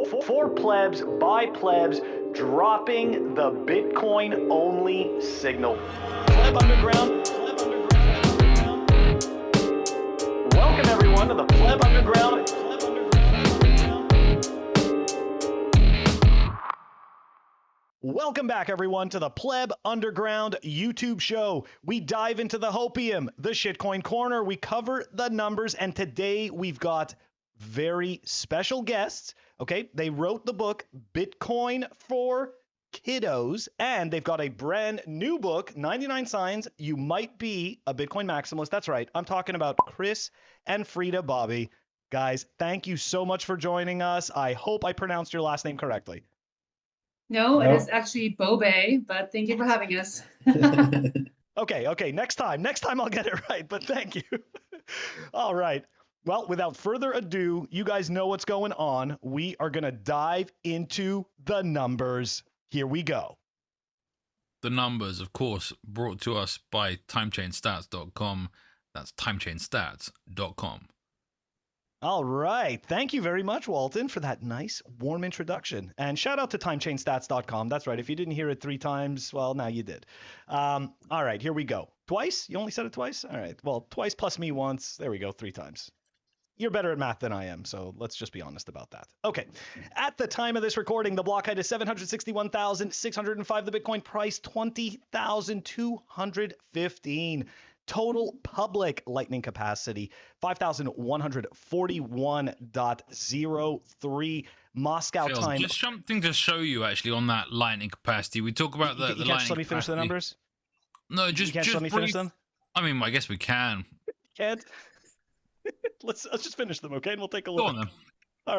For plebs, by plebs, dropping the Bitcoin only signal. Pleb Underground. Welcome everyone to the Pleb Underground. Welcome back everyone to the Pleb Underground YouTube show. We dive into the Hopium, the Shitcoin Corner. We cover the numbers, and today we've got very special guests. Okay, they wrote the book Bitcoin for Kiddos, and they've got a brand new book, 99 Signs You Might Be a Bitcoin Maximalist. That's right, I'm talking about Chris and Frida Bobby. Guys, thank you so much for joining us. I hope I pronounced your last name correctly. No, it is actually Bobe, but thank you for having us. Okay, next time I'll get it right, but thank you. All right. Well, without further ado, you guys know what's going on. We are going to dive into the numbers. Here we go. The numbers, of course, brought to us by timechainstats.com. That's timechainstats.com. All right. Thank you very much, Walton, for that nice, warm introduction. And shout out to timechainstats.com. That's right. If you didn't hear it 3 times, well, now you did. All right, here we go. Twice? You only said it twice? All right. Well, twice plus me once. There we go. 3 times. You're better at math than I am, so let's just be honest about that. Okay. At the time of this recording, the block height is 761,605. The Bitcoin price, 20,215. Total public Lightning capacity, 5,141.03. Moscow Phil, time. Just something to show you, actually, on that Lightning capacity. We talk about the you can't Lightning just let me finish capacity. the numbers? No, just let me finish them? I mean, I guess we can. Can't? Let's just finish them, okay? And we'll take a Go look. on, then. All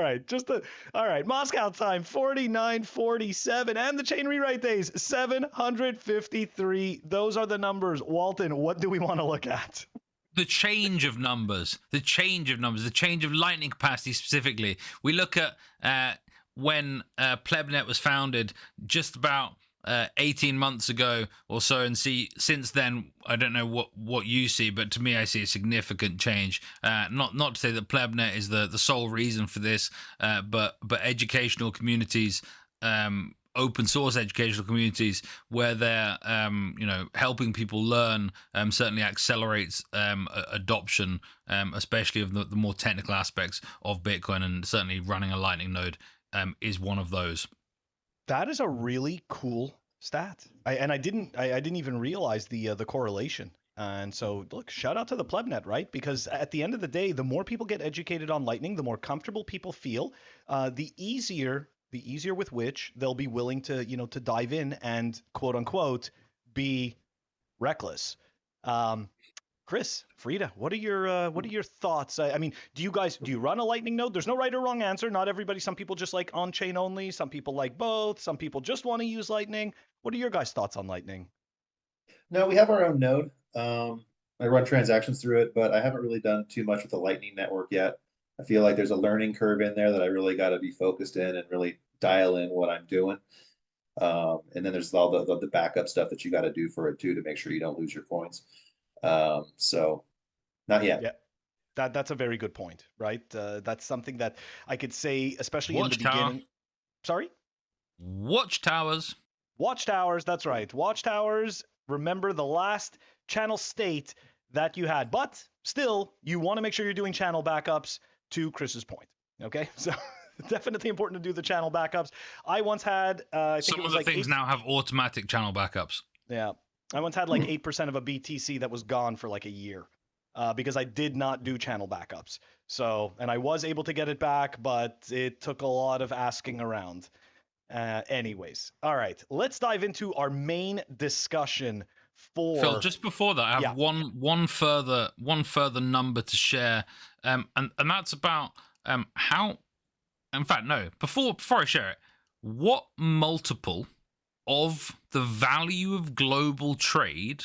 right, Moscow time, 49:47, and the chain rewrite days, 753. Those are the numbers. Walton, what do we want to look at? The change of numbers, the change of Lightning capacity specifically. We look at when PlebNet was founded just about 18 months ago or so, and see since then, I don't know what you see, but to me, I see a significant change. Not to say that PlebNet is the sole reason for this, but educational communities, open source educational communities, where they're helping people learn, certainly accelerates adoption, especially of the more technical aspects of Bitcoin, and certainly running a Lightning node is one of those. That is a really cool stat. I didn't even realize the correlation. And so, look, shout out to the PlebNet, right? Because at the end of the day, the more people get educated on Lightning, the more comfortable people feel, the easier with which they'll be willing to, to dive in and quote unquote be reckless. Chris, Frida, what are your thoughts? I mean, do you run a Lightning node? There's no right or wrong answer. Not everybody. Some people just like on-chain only. Some people like both. Some people just want to use Lightning. What are your guys' thoughts on Lightning? No, we have our own node. I run transactions through it, but I haven't really done too much with the Lightning network yet. I feel like there's a learning curve in there that I really got to be focused in and really dial in what I'm doing. And then there's all the backup stuff that you got to do for it too, to make sure you don't lose your coins. So not yet. Yeah, that's a very good point, right? That's something that I could say, especially in the beginning. Sorry? Watchtowers. Watchtowers, that's right. Watchtowers, remember the last channel state that you had, but still, you want to make sure you're doing channel backups, to Chris's point. Okay, so definitely important to do the channel backups. I once had, I think some it was of the like things now have automatic channel backups. Yeah, I once had like 8% of a BTC that was gone for like a year because I did not do channel backups. So, and I was able to get it back, but it took a lot of asking around. Anyways, all right, let's dive into our main discussion for Phil. Just before that, I have one further number to share, and that's about how. In fact, no. Before I share it, what multiple of the value of global trade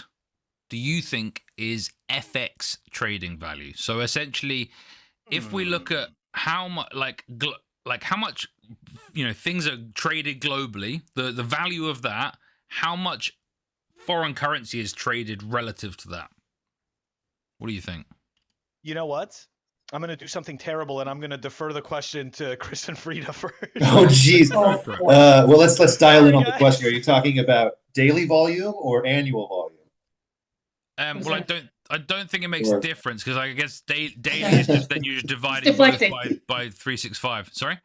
do you think is FX trading value? So essentially, if we look at how much, like how much, things are traded globally, the value of that, how much foreign currency is traded relative to that? What do you think? You know what? I'm gonna do something terrible, and I'm gonna defer the question to Chris and Frida first. Oh, geez. Oh, Well, let's dial in Sorry, on the guys. question. Are you talking about daily volume or annual volume? Well, I don't think it makes Or- a difference because I guess daily is just then you're just dividing both deflecting. by 365. Sorry.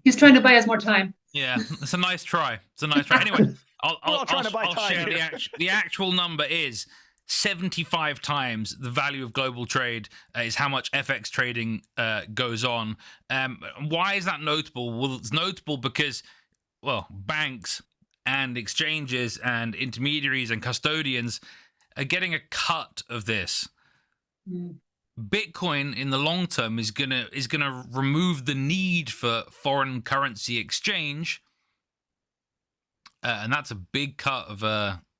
He's trying to buy us more time. Yeah, it's a nice try. It's a nice try. Anyway, We're all trying to buy I'll time share here. the actual number is 75 times the value of global trade is how much FX trading goes on. Why is that notable? Well, it's notable because, well, banks and exchanges and intermediaries and custodians are getting a cut of this. Mm. Bitcoin in the long term is gonna remove the need for foreign currency exchange, and that's a big cut of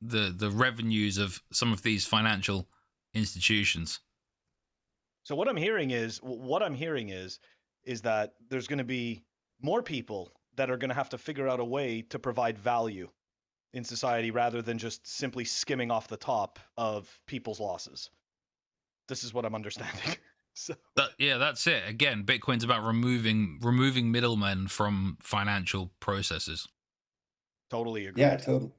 the revenues of some of these financial institutions. So what I'm hearing is that there's going to be more people that are going to have to figure out a way to provide value in society rather than just simply skimming off the top of people's losses. This is what I'm understanding. So That's it. Again, Bitcoin's about removing middlemen from financial processes. totally agree. Yeah, totally.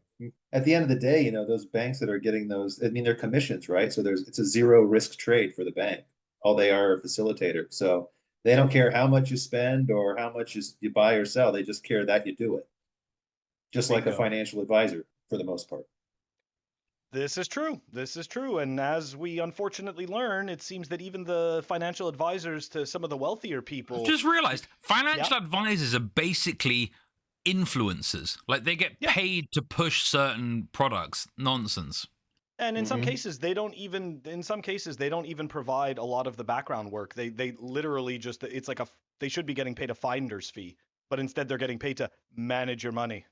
At the end of the day, those banks that are getting those, I mean, they're commissions, right? So it's a zero risk trade for the bank. All they are a facilitator. So they don't care how much you spend or how much you buy or sell. They just care that you do it. Just like a financial advisor for the most part. This is true. This is true. And as we unfortunately learn, it seems that even the financial advisors to some of the wealthier people. I've just realized financial advisors are basically influencers. Like they get paid to push certain products. Nonsense. And in some cases, they don't even provide a lot of the background work. They literally just, it's like they should be getting paid a finder's fee, but instead they're getting paid to manage your money.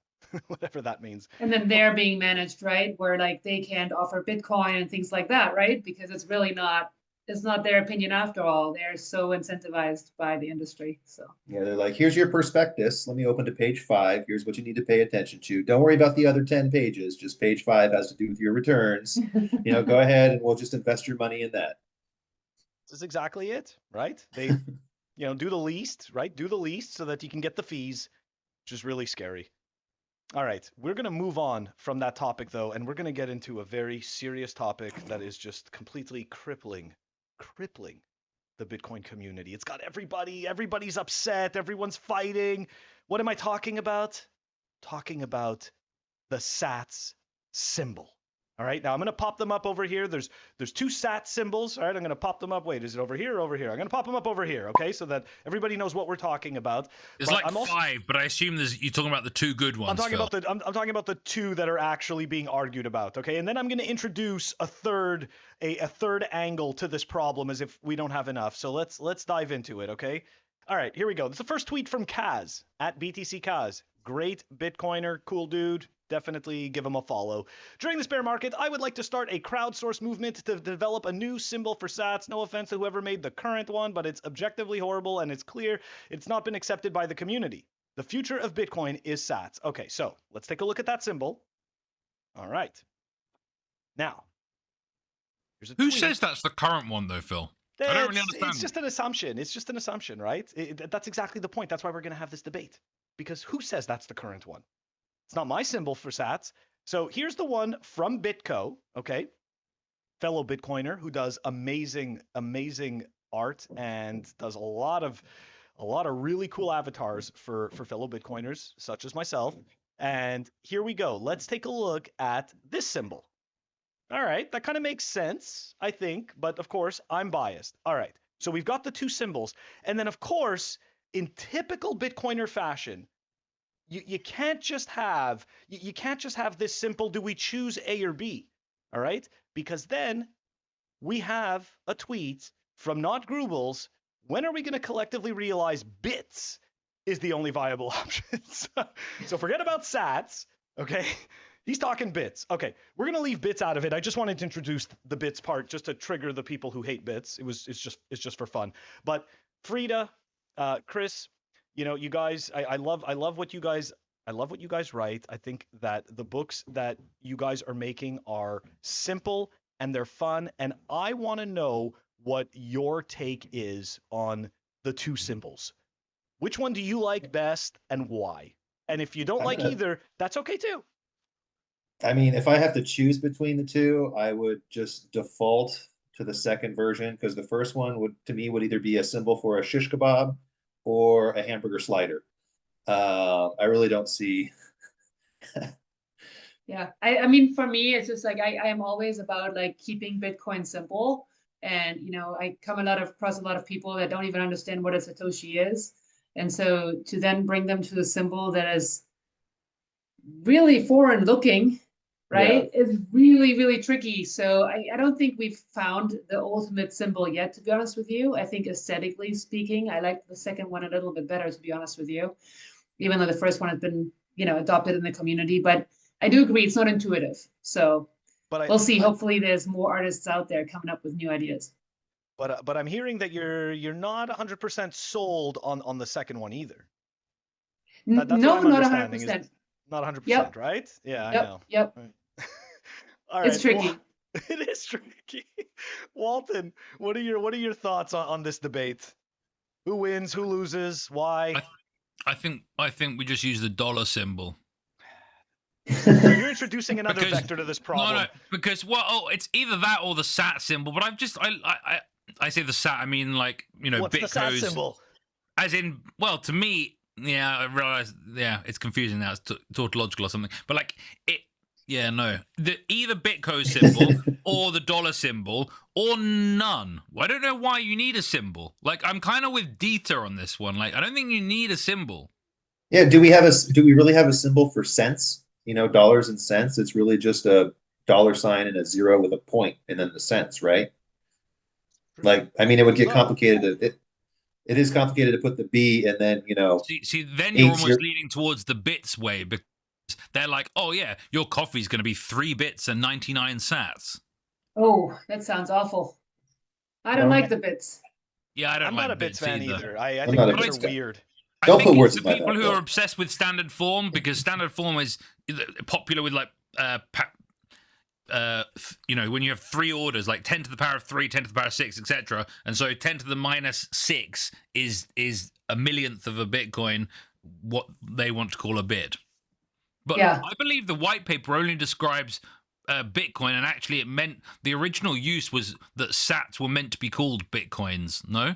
Whatever that means. And then they're being managed, right? Where like they can't offer Bitcoin and things like that, right? Because it's not their opinion after all. They're so incentivized by the industry. So yeah, they're like, here's your prospectus. Let me open to page 5. Here's what you need to pay attention to. Don't worry about the other 10 pages. Just page 5 has to do with your returns. Go ahead and we'll just invest your money in that. This is exactly it, right? They, do the least, right? Do the least so that you can get the fees, which is really scary. All right, we're going to move on from that topic, though, and we're going to get into a very serious topic that is just completely crippling the Bitcoin community. It's got everybody's upset, everyone's fighting. What am I talking about? Talking about the Sats symbol. All right, now I'm going to pop them up over here. There's 2 Sats symbols. All right, I'm going to pop them up. Wait, is it over here or over here? I'm going to pop them up over here, okay, so that everybody knows what we're talking about. There's like 5, but I assume you're talking about the 2 good ones. I'm talking about the 2 that are actually being argued about, okay? And then I'm going to introduce a third angle to this problem as if we don't have enough. So let's dive into it, okay? All right, here we go. This is the first tweet from Kaz at BTC Kaz. Great Bitcoiner, cool dude. Definitely give him a follow. During this bear market, I would like to start a crowdsource movement to develop a new symbol for Sats. No offense to whoever made the current one, but it's objectively horrible and it's clear it's not been accepted by the community. The future of Bitcoin is Sats. Okay, so let's take a look at that symbol. All right. Now, here's a tweet. Who says that's the current one, though, Phil? I don't really understand. It's just an assumption. It's just an assumption, right? That's exactly the point. That's why we're going to have this debate. Because who says that's the current one? It's not my symbol for Sats. So here's the one from Bitco, okay? Fellow Bitcoiner who does amazing art and does a lot of really cool avatars for fellow Bitcoiners such as myself. And here we go. Let's take a look at this symbol. All right, that kind of makes sense, I think, but of course, I'm biased. All right, so we've got the 2 symbols. And then, of course, in typical Bitcoiner fashion, you can't just have this simple, do we choose A or B? All right, because then we have a tweet from Not Grubels. When are we going to collectively realize bits is the only viable option? So forget about Sats, okay? He's talking bits. Okay, we're going to leave bits out of it. I just wanted to introduce the bits part just to trigger the people who hate bits. It's just for fun. But Frida, Chris, you guys, I love what you guys write. I think that the books that you guys are making are simple and they're fun. And I want to know what your take is on the two symbols. Which one do you like best and why? And if you don't like either, that's okay too. I mean, if I have to choose between the two, I would just default to the second version because the first one would, to me, would either be a symbol for a shish kebab or a hamburger slider. I really don't see. Yeah, I mean, for me, it's just like I am always about like keeping Bitcoin simple. And I come across a lot of people that don't even understand what a Satoshi is. And so to then bring them to a symbol that is really foreign looking, right, is really, really tricky. So I don't think we've found the ultimate symbol yet, to be honest with you. I think aesthetically speaking, I like the second one a little bit better, to be honest with you, even though the first one has been, adopted in the community. But I do agree, it's not intuitive. So we'll see. Hopefully there's more artists out there coming up with new ideas. But I'm hearing that you're not 100% sold on the second one either. That's no, what I'm not understanding. 100%. Not 100%, Yep. right? Yeah, Yep. I know. Yep. Right. All right. It's tricky. Well, it is tricky. Walton, what are your thoughts on this debate? Who wins? Who loses? Why? I think we just use the dollar symbol. You're introducing another vector to this problem. No, because it's either that or the SAT symbol. But I say the SAT. I mean, like, what's Bitco's, the SAT symbol? As in, well, to me, yeah, I realize, yeah, it's confusing now. It's tautological or something. But like it, yeah, no, either Bitco's symbol or the dollar symbol or none. I don't know why you need a symbol. Like, I'm kind of with Dieter on this one. Like, I don't think you need a symbol. Yeah, do we really have a symbol for cents? Dollars and cents. It's really just a dollar sign and a zero with a point and then the cents, right? Like, I mean, it would get complicated. It is complicated to put the B and then, See, then you're almost leaning towards the bits way because they're like, oh yeah, your coffee's going to be 3 bits and 99 sats. Oh, that sounds awful. I don't like the bits. Yeah, I'm not a bits fan either. I think bits are weird. Don't put words in my mouth. People who are obsessed with standard form, because standard form is popular with like when you have 3 orders, like 10 to the power of 3, 10 to the power of 6, etc. And so 10 to the minus 6 is a millionth of a Bitcoin, what they want to call a bit. But yeah. I believe the white paper only describes Bitcoin, and actually it meant the original use was that sats were meant to be called Bitcoins. No?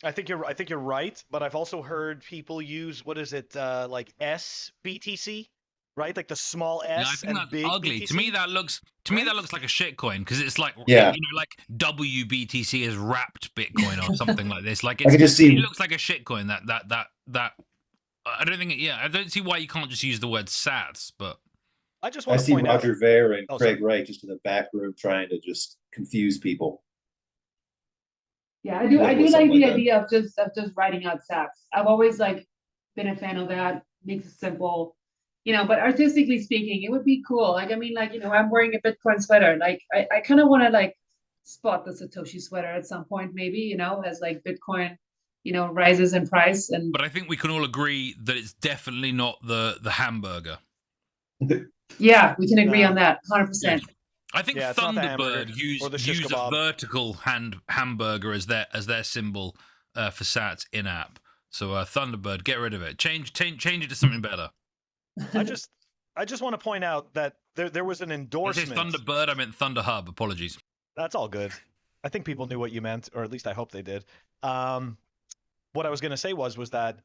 I think you're right, but I've also heard people use like BTC, right? Like the small S. Yeah, I think that's big ugly. BTC. To me, that looks like a shitcoin because it's like like WBTC has wrapped Bitcoin or something like this. Like it looks like a shitcoin. That I don't think. I don't see why you can't just use the word sats. But I just want to see point Roger out, Ver and Craig Wright just in the back room trying to just confuse people. Yeah, I do like the idea of just writing out sats. I've always been a fan of that. Makes it simple, but artistically speaking, it would be cool. Like, I mean, I'm wearing a Bitcoin sweater. Like, I kind of want to spot the Satoshi sweater at some point, maybe, as Bitcoin, rises in price. But I think we can all agree that it's definitely not the hamburger. Yeah, we can agree on that, 100%. Yeah. I think Thunderbird use a vertical hamburger as their symbol for sats in app. So Thunderbird, get rid of it. Change it to something better. I just want to point out that there was an endorsement. When I say Thunderbird, I meant Thunderhub. Apologies. That's all good. I think people knew what you meant, or at least I hope they did. What I was going to say was that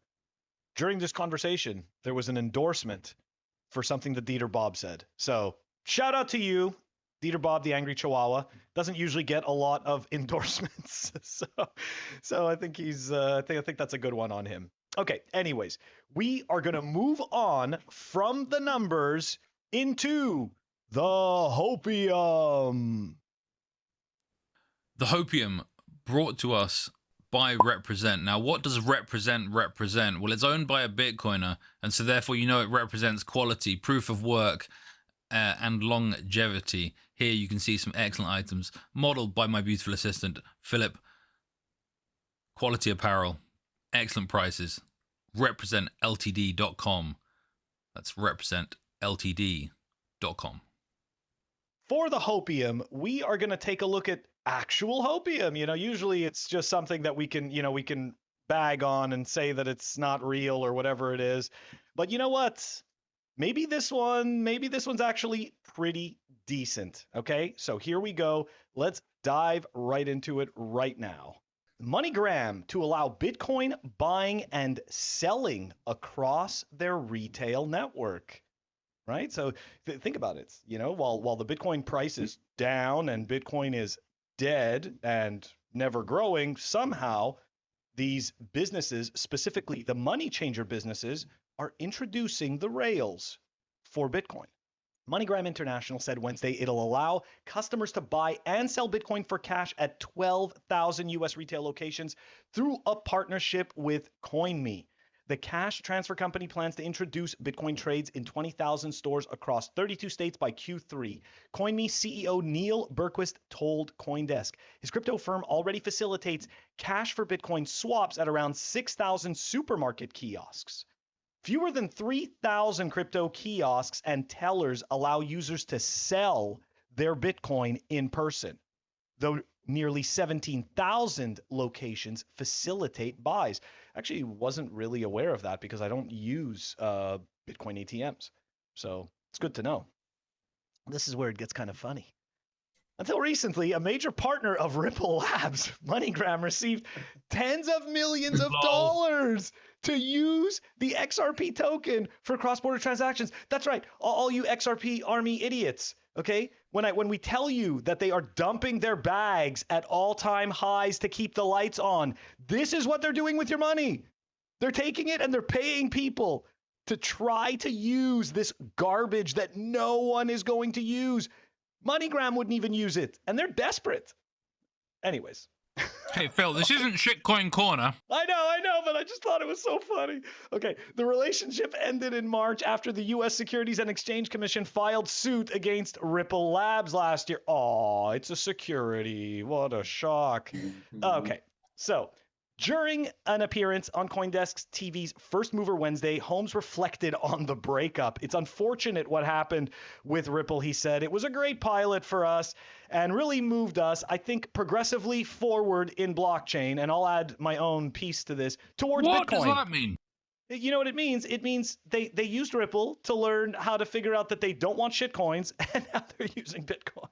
during this conversation, there was an endorsement for something that Dieter Bob said. So shout out to you, Dieter Bob, the Angry Chihuahua. Doesn't usually get a lot of endorsements, so I think I think that's a good one on him. Okay. Anyways, we are gonna move on from the numbers into the Hopium. The Hopium brought to us by Represent. Now, what does represent? Well, it's owned by a Bitcoiner, and so therefore it represents quality, proof of work, and longevity. Here you can see some excellent items modeled by my beautiful assistant, Philip. Quality apparel, excellent prices. RepresentLTD.com. That's RepresentLTD.com. For the Hopium, we are going to take a look at actual hopium. Usually it's just something that we can bag on and say that it's not real or whatever it is. But you know what? Maybe this one's actually pretty decent. Okay, so here we go. Let's dive right into it right now. MoneyGram to allow Bitcoin buying and selling across their retail network. Right? So think about it. While the Bitcoin price is down and Bitcoin is dead and never growing, somehow these businesses, specifically the money changer businesses, are introducing the rails for Bitcoin. MoneyGram International said Wednesday it'll allow customers to buy and sell Bitcoin for cash at 12,000 US retail locations through a partnership with CoinMe. The cash transfer company plans to introduce Bitcoin trades in 20,000 stores across 32 states by Q3. CoinMe CEO Neil Berquist told CoinDesk his crypto firm already facilitates cash for Bitcoin swaps at around 6,000 supermarket kiosks. Fewer than 3,000 crypto kiosks and tellers allow users to sell their Bitcoin in person, though nearly 17,000 locations facilitate buys. Actually, wasn't really aware of that because I don't use Bitcoin ATMs. So it's good to know. This is where it gets kind of funny. Until recently, a major partner of Ripple Labs, MoneyGram, received tens of millions of dollars to use the XRP token for cross-border transactions. That's right, all you XRP army idiots. Okay, when we tell you that they are dumping their bags at all-time highs to keep the lights on, this is what they're doing with your money. They're taking it and they're paying people to try to use this garbage that no one is going to use. MoneyGram wouldn't even use it, and they're desperate. Anyways. Hey, Phil, this isn't Shitcoin Corner. I know, but I just thought it was so funny. Okay, the relationship ended in March after the U.S. Securities and Exchange Commission filed suit against Ripple Labs last year. Oh, it's a security. What a shock. Okay, so during an appearance on CoinDesk TV's First Mover Wednesday, Holmes reflected on the breakup. It's unfortunate what happened with Ripple, he said. It was a great pilot for us and really moved us, I think, progressively forward in blockchain. And I'll add my own piece to this, towards What Bitcoin. does that mean? You know what it means? It means they used Ripple to learn how to figure out that they don't want shitcoins, and now they're using Bitcoin.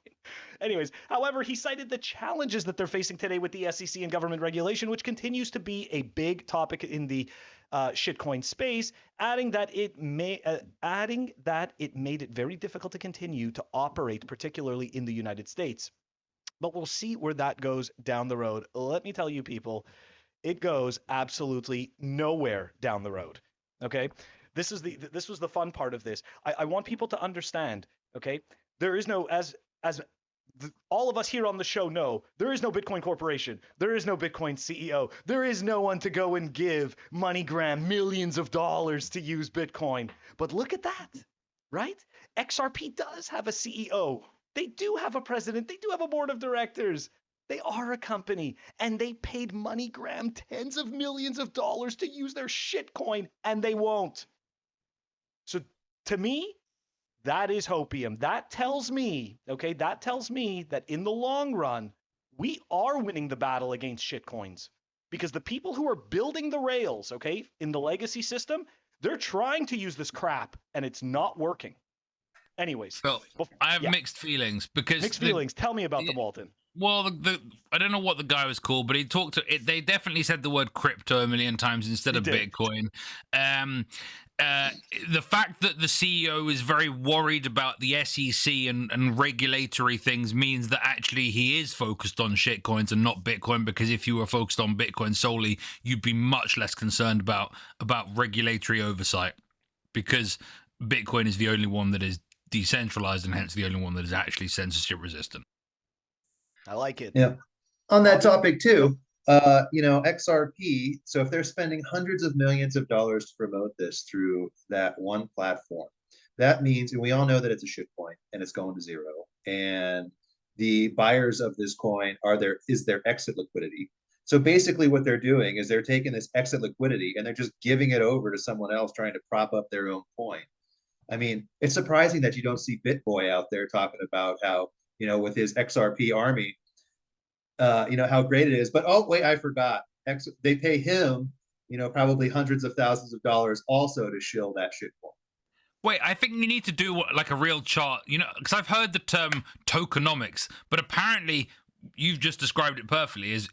Anyways, however, he cited the challenges that they're facing today with the SEC and government regulation, which continues to be a big topic in the shitcoin space, adding that it made it very difficult to continue to operate, particularly in the United States. But we'll see where that goes down the road. Let me tell you, people, it goes absolutely nowhere down the road. Okay, this was the fun part of this. I want people to understand. Okay, there is no, as all of us here on the show know, there is no Bitcoin Corporation. There is no Bitcoin CEO. There is no one to go and give MoneyGram millions of dollars to use Bitcoin. But look at that, right? XRP does have a CEO. They do have a president. They do have a board of directors. They are a company, and they paid MoneyGram tens of millions of dollars to use their shitcoin, and they won't. So to me, that is hopium. That tells me that in the long run, we are winning the battle against shitcoins, because the people who are building the rails, okay, in the legacy system, they're trying to use this crap, and it's not working. Anyways, Phil, I have mixed feelings because mixed feelings. Tell me about them, Walton. Well, I don't know what the guy was called, but he talked to it. They definitely said the word crypto a million times instead of Bitcoin. The fact that the CEO is very worried about the SEC and regulatory things means that actually he is focused on shitcoins and not Bitcoin, because if you were focused on Bitcoin solely, you'd be much less concerned about regulatory oversight, because Bitcoin is the only one that is decentralized and hence the only one that is actually censorship resistant. I like it. Yeah. On that topic too, XRP, so if they're spending hundreds of millions of dollars to promote this through that one platform, that means, and we all know that it's a shitcoin and it's going to zero, and the buyers of this coin is their exit liquidity. So basically what they're doing is they're taking this exit liquidity and they're just giving it over to someone else trying to prop up their own coin. I mean, it's surprising that you don't see BitBoy out there talking about how, with his XRP army, how great it is. But oh wait, I forgot. They pay him, probably hundreds of thousands of dollars also to shill that shitcoin. Wait, I think you need to do like a real chart, because I've heard the term tokenomics, but apparently you've just described it perfectly. Is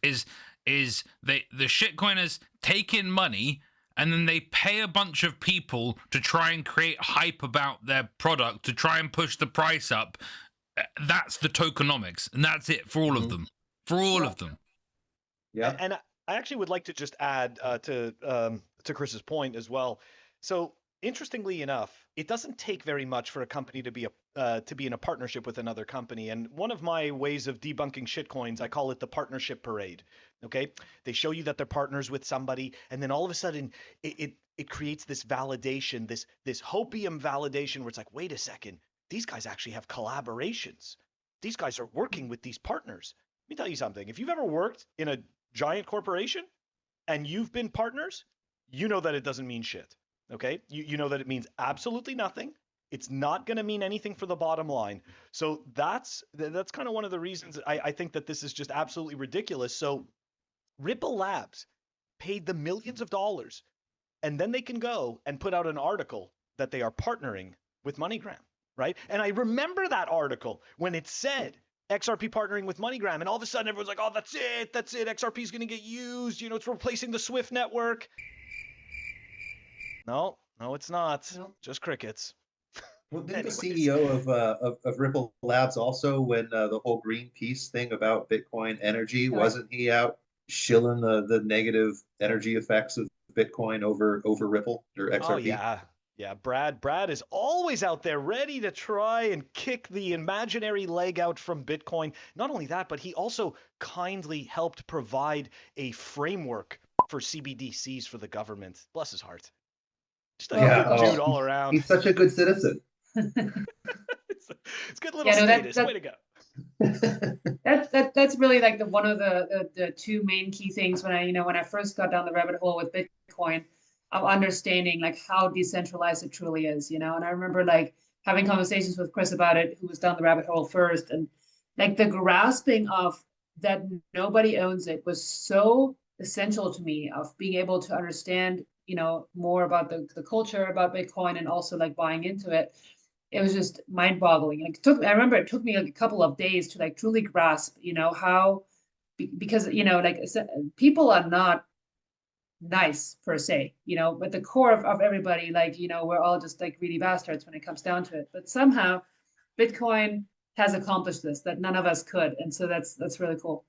the shitcoiners take in money and then they pay a bunch of people to try and create hype about their product to try and push the price up. That's the tokenomics, and that's it for all of them. For all of them. Yeah. And I actually would like to just add to Chris's point as well. So interestingly enough, it doesn't take very much for a company to be in a partnership with another company. And one of my ways of debunking shitcoins, I call it the partnership parade. Okay, they show you that they're partners with somebody, and then all of a sudden it creates this validation, this hopium validation, where it's like, wait a second, these guys actually have collaborations. These guys are working with these partners. Let me tell you something. If you've ever worked in a giant corporation and you've been partners, you know that it doesn't mean shit. Okay, you know that it means absolutely nothing. It's not going to mean anything for the bottom line. So that's kind of one of the reasons I think that this is just absolutely ridiculous. So Ripple Labs paid the millions of dollars, and then they can go and put out an article that they are partnering with MoneyGram, right? And I remember that article when it said XRP partnering with MoneyGram, and all of a sudden everyone's like, oh, that's it. XRP is going to get used. It's replacing the Swift network. No, it's not. Nope. Just crickets. Well, didn't the CEO of Ripple Labs also, when the whole Greenpeace thing about Bitcoin energy, wasn't he out shilling the negative energy effects of Bitcoin over Ripple or XRP? Oh yeah. Brad is always out there ready to try and kick the imaginary leg out from Bitcoin. Not only that, but he also kindly helped provide a framework for CBDCs for the government. Bless his heart. Just a good dude all around. He's such a good citizen. It's a good little status. Way to go. That's really like one of the two main key things when I first got down the rabbit hole with Bitcoin, of understanding like how decentralized it truly is, And I remember like having conversations with Chris about it, who was down the rabbit hole first, and like the grasping of that nobody owns it was so essential to me, of being able to understand more about the culture about Bitcoin, and also like buying into it. It was just mind-boggling. Like I remember it took me like a couple of days to like truly grasp, how, because like people are not nice per se, but the core of everybody, like we're all just like really bastards when it comes down to it. But somehow, Bitcoin has accomplished this that none of us could, and so that's really cool.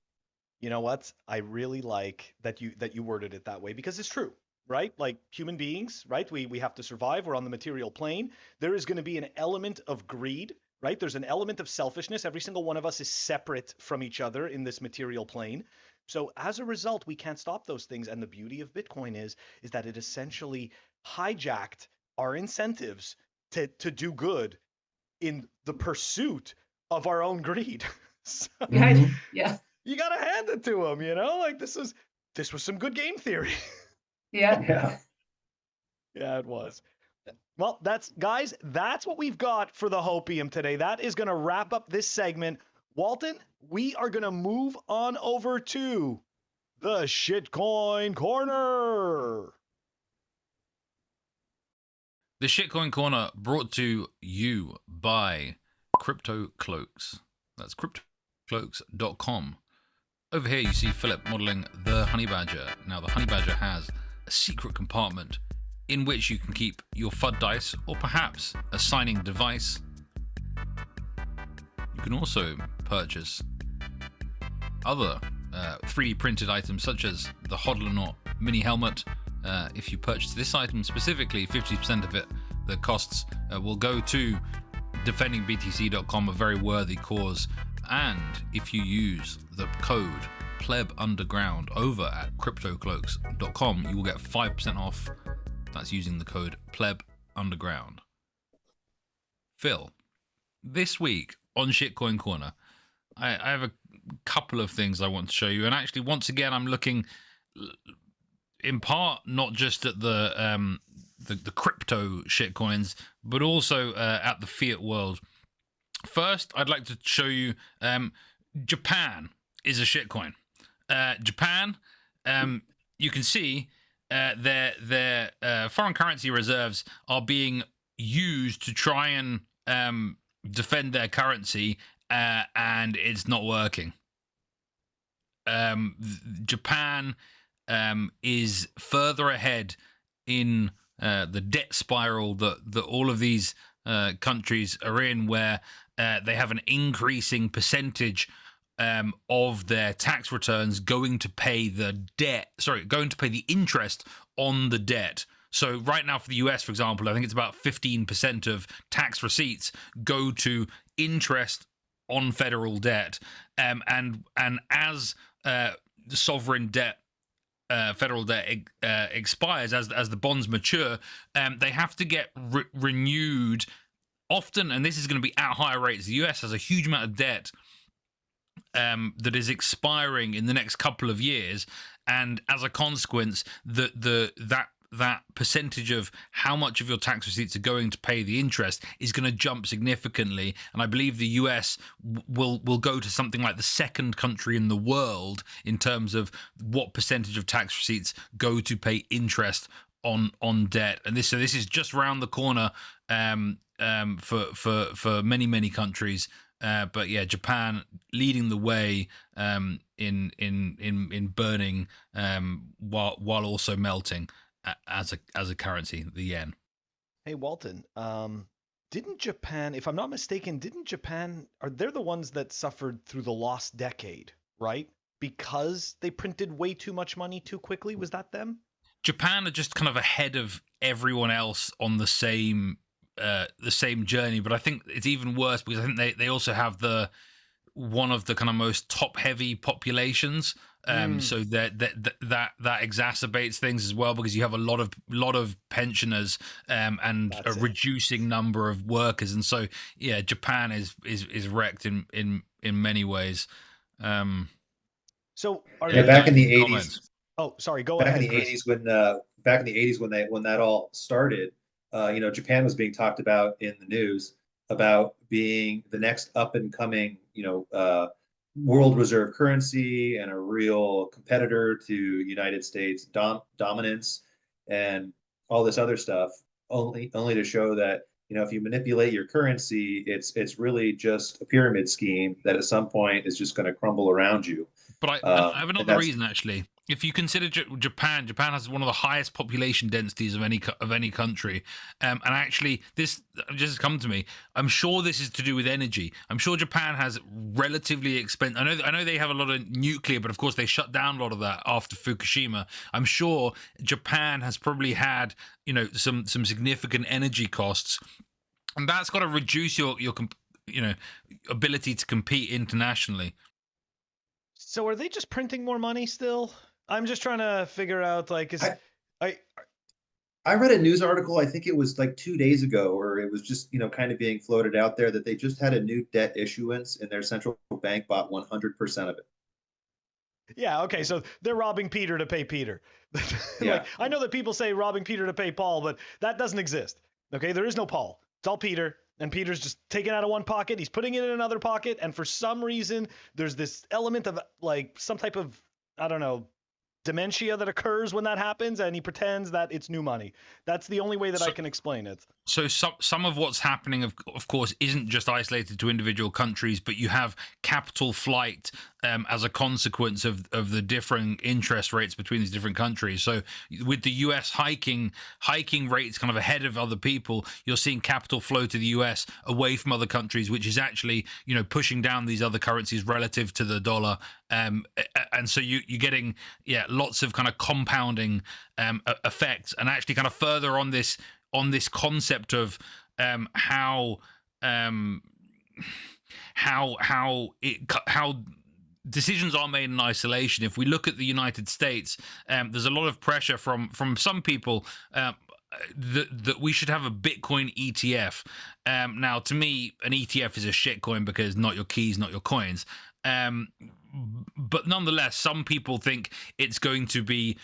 You know what? I really like that you worded it that way, because it's true. Right? Like human beings, right? We have to survive. We're on the material plane. There is going to be an element of greed, right? There's an element of selfishness. Every single one of us is separate from each other in this material plane. So as a result, we can't stop those things. And the beauty of Bitcoin is that it essentially hijacked our incentives to do good in the pursuit of our own greed. So, yeah. You got to hand it to them, like this was some good game theory. Yeah, it was. Well, that's what we've got for the Hopium today. That is going to wrap up this segment. Walton, we are going to move on over to the Shitcoin Corner. The Shitcoin Corner brought to you by Crypto Cloaks. That's cryptocloaks.com. Over here you see Philip modeling the Honey Badger. Now the Honey Badger has a secret compartment in which you can keep your FUD dice, or perhaps a signing device. You can also purchase other 3D printed items, such as the Hodlonaut mini helmet. If you purchase this item specifically, 50% of it, the costs will go to defending BTC.com, a very worthy cause. And if you use the code PlebUnderground over at cryptocloaks.com, you will get 5% off. That's using the code PlebUnderground. Phil, this week on Shitcoin Corner, I have a couple of things I want to show you. And actually, once again, I'm looking in part not just at the crypto shitcoins, but also at the fiat world. First, I'd like to show you Japan is a shitcoin. Japan, you can see their foreign currency reserves are being used to try and defend their currency, and it's not working. Japan is further ahead in the debt spiral that all of these countries are in, where they have an increasing percentage of their tax returns going to pay the interest on the debt. So right now for the US, for example, I think it's about 15% of tax receipts go to interest on federal debt. And as sovereign debt, federal debt expires, as the bonds mature, they have to get renewed often, and this is going to be at higher rates. The US has a huge amount of debt that is expiring in the next couple of years, and as a consequence, that percentage of how much of your tax receipts are going to pay the interest is going to jump significantly. And I believe the US will go to something like the second country in the world in terms of what percentage of tax receipts go to pay interest on debt. And this is just around the corner for many countries. But yeah, Japan leading the way in burning while also melting as a currency, the yen. Hey Walton, didn't Japan, if I'm not mistaken, are they the ones that suffered through the lost decade, right? Because they printed way too much money too quickly? Was that them? Japan are just kind of ahead of everyone else on the same journey, but I think it's even worse because I think they also have one of the kind of most top heavy populations, so that exacerbates things as well, because you have a lot of pensioners and a reducing number of workers, and so yeah, Japan is wrecked in many ways. So back in the 80s. Oh, sorry, go ahead. Back in the 80s when that all started, Japan was being talked about in the news about being the next up and coming, world reserve currency and a real competitor to United States dominance and all this other stuff, only to show that, if you manipulate your currency, it's really just a pyramid scheme that at some point is just going to crumble around you. But I have another reason, actually. If you consider Japan has one of the highest population densities of any country, and actually this just come to me. I'm sure this is to do with energy. I'm sure Japan has relatively expensive. I know they have a lot of nuclear, but of course they shut down a lot of that after Fukushima. I'm sure Japan has probably had some significant energy costs, and that's got to reduce your ability to compete internationally. So are they just printing more money still? I'm just trying to figure out, I read a news article, I think it was like 2 days ago, or it was just, kind of being floated out there that they just had a new debt issuance and their central bank bought 100% of it. Yeah, okay, so they're robbing Peter to pay Peter. Yeah. I know that people say robbing Peter to pay Paul, but that doesn't exist. Okay, there is no Paul. It's all Peter. And Peter's just taking out of one pocket, he's putting it in another pocket, and for some reason, there's this element of some type of, I don't know, dementia that occurs when that happens, and he pretends that it's new money. That's the only way that I can explain it. So some of what's happening, of course, isn't just isolated to individual countries, but you have capital flight as a consequence of the differing interest rates between these different countries. So with the US hiking rates kind of ahead of other people, you're seeing capital flow to the US away from other countries, which is actually pushing down these other currencies relative to the dollar. And so you're getting lots of kind of compounding effects, and actually kind of further on this concept of how decisions are made in isolation. If we look at the United States, there's a lot of pressure from some people that we should have a Bitcoin ETF. Now, to me, an ETF is a shitcoin because not your keys, not your coins. But nonetheless, some people think it's going to be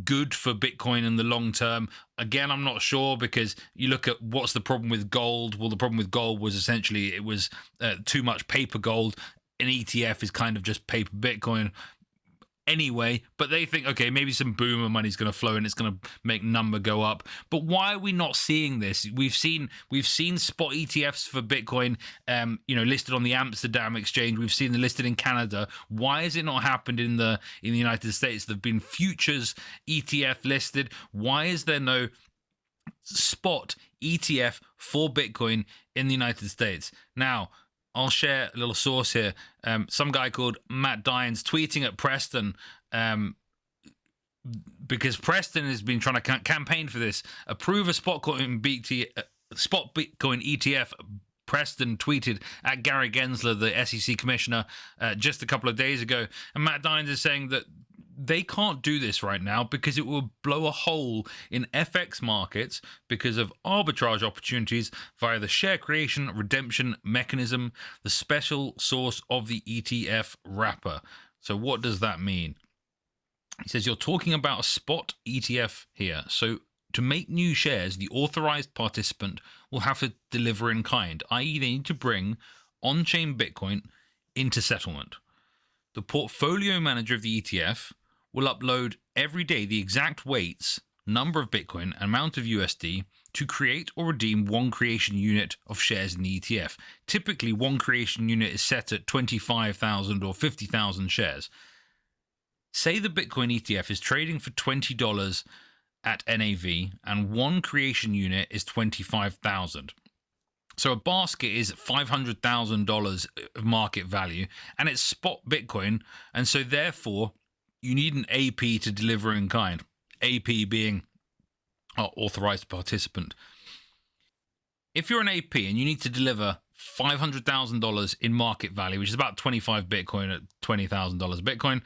good for Bitcoin in the long term. Again, I'm not sure, because you look at what's the problem with gold. Well, the problem with gold was essentially it was too much paper gold. an ETF is kind of just paper Bitcoin anyway, but they think, okay, maybe some boomer money's going to flow and it's going to make number go up. But why are we not seeing this? We've seen spot ETFs for Bitcoin, listed on the Amsterdam exchange. We've seen them listed in Canada. Why has it not happened in the United States? There've been futures ETF listed. Why is there no spot ETF for Bitcoin in the United States? Now, I'll share a little source here. Some guy called Matt Dines tweeting at Preston, because Preston has been trying to campaign for this. Approve a spot Bitcoin ETF. Preston tweeted at Gary Gensler, the SEC commissioner, just a couple of days ago. And Matt Dines is saying that they can't do this right now because it will blow a hole in FX markets because of arbitrage opportunities via the share creation redemption mechanism, the special source of the ETF wrapper. So what does that mean? He says, you're talking about a spot ETF here. So to make new shares, the authorized participant will have to deliver in kind, i.e. they need to bring on-chain Bitcoin into settlement. The portfolio manager of the ETF will upload every day the exact weights, number of Bitcoin, and amount of USD to create or redeem one creation unit of shares in the ETF. Typically, one creation unit is set at 25,000 or 50,000 shares. Say the Bitcoin ETF is trading for $20 at NAV and one creation unit is 25,000. So a basket is $500,000 of market value and it's spot Bitcoin, and so therefore you need an AP to deliver in kind. AP being our authorized participant. If you're an AP and you need to deliver $500,000 in market value, which is about 25 Bitcoin at $20,000 Bitcoin,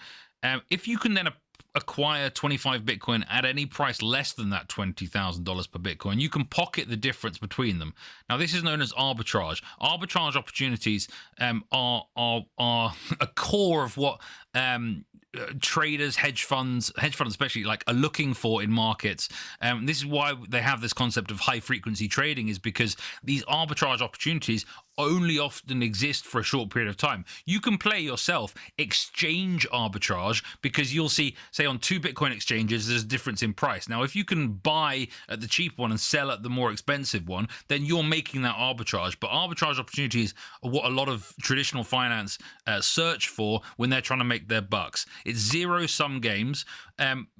if you can then acquire 25 Bitcoin at any price less than that $20,000 per Bitcoin, you can pocket the difference between them. Now, this is known as arbitrage. Arbitrage opportunities are a core of what traders, hedge funds especially, like, are looking for in markets. This is why they have this concept of high frequency trading, is because these arbitrage opportunities only often exist for a short period of time. You can play yourself exchange arbitrage because you'll see, say, on two Bitcoin exchanges, there's a difference in price. Now, if you can buy at the cheap one and sell at the more expensive one, then you're making that arbitrage. But arbitrage opportunities are what a lot of traditional finance search for when they're trying to make their bucks. It's zero-sum games,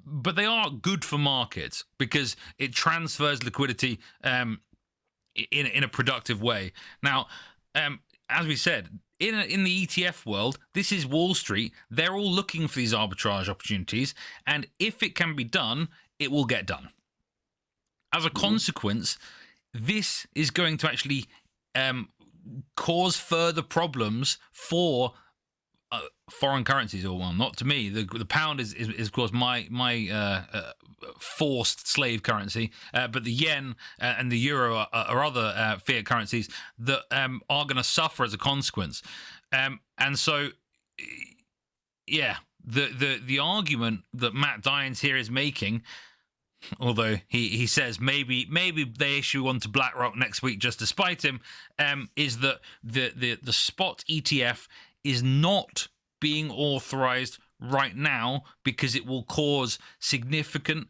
but they are good for markets because it transfers liquidity in a productive way. Now, as we said, in the ETF world, this is Wall Street. They're all looking for these arbitrage opportunities, and if it can be done, it will get done. As a consequence, this is going to actually cause further problems for foreign currencies, or, well, not to me. The pound is of course my forced slave currency, but the yen and the euro are other fiat currencies that are going to suffer as a consequence. And so, yeah, the argument that Matt Dines here is making, although he says maybe they issue one to BlackRock next week just to spite him, is that the spot ETF is not being authorized right now because it will cause significant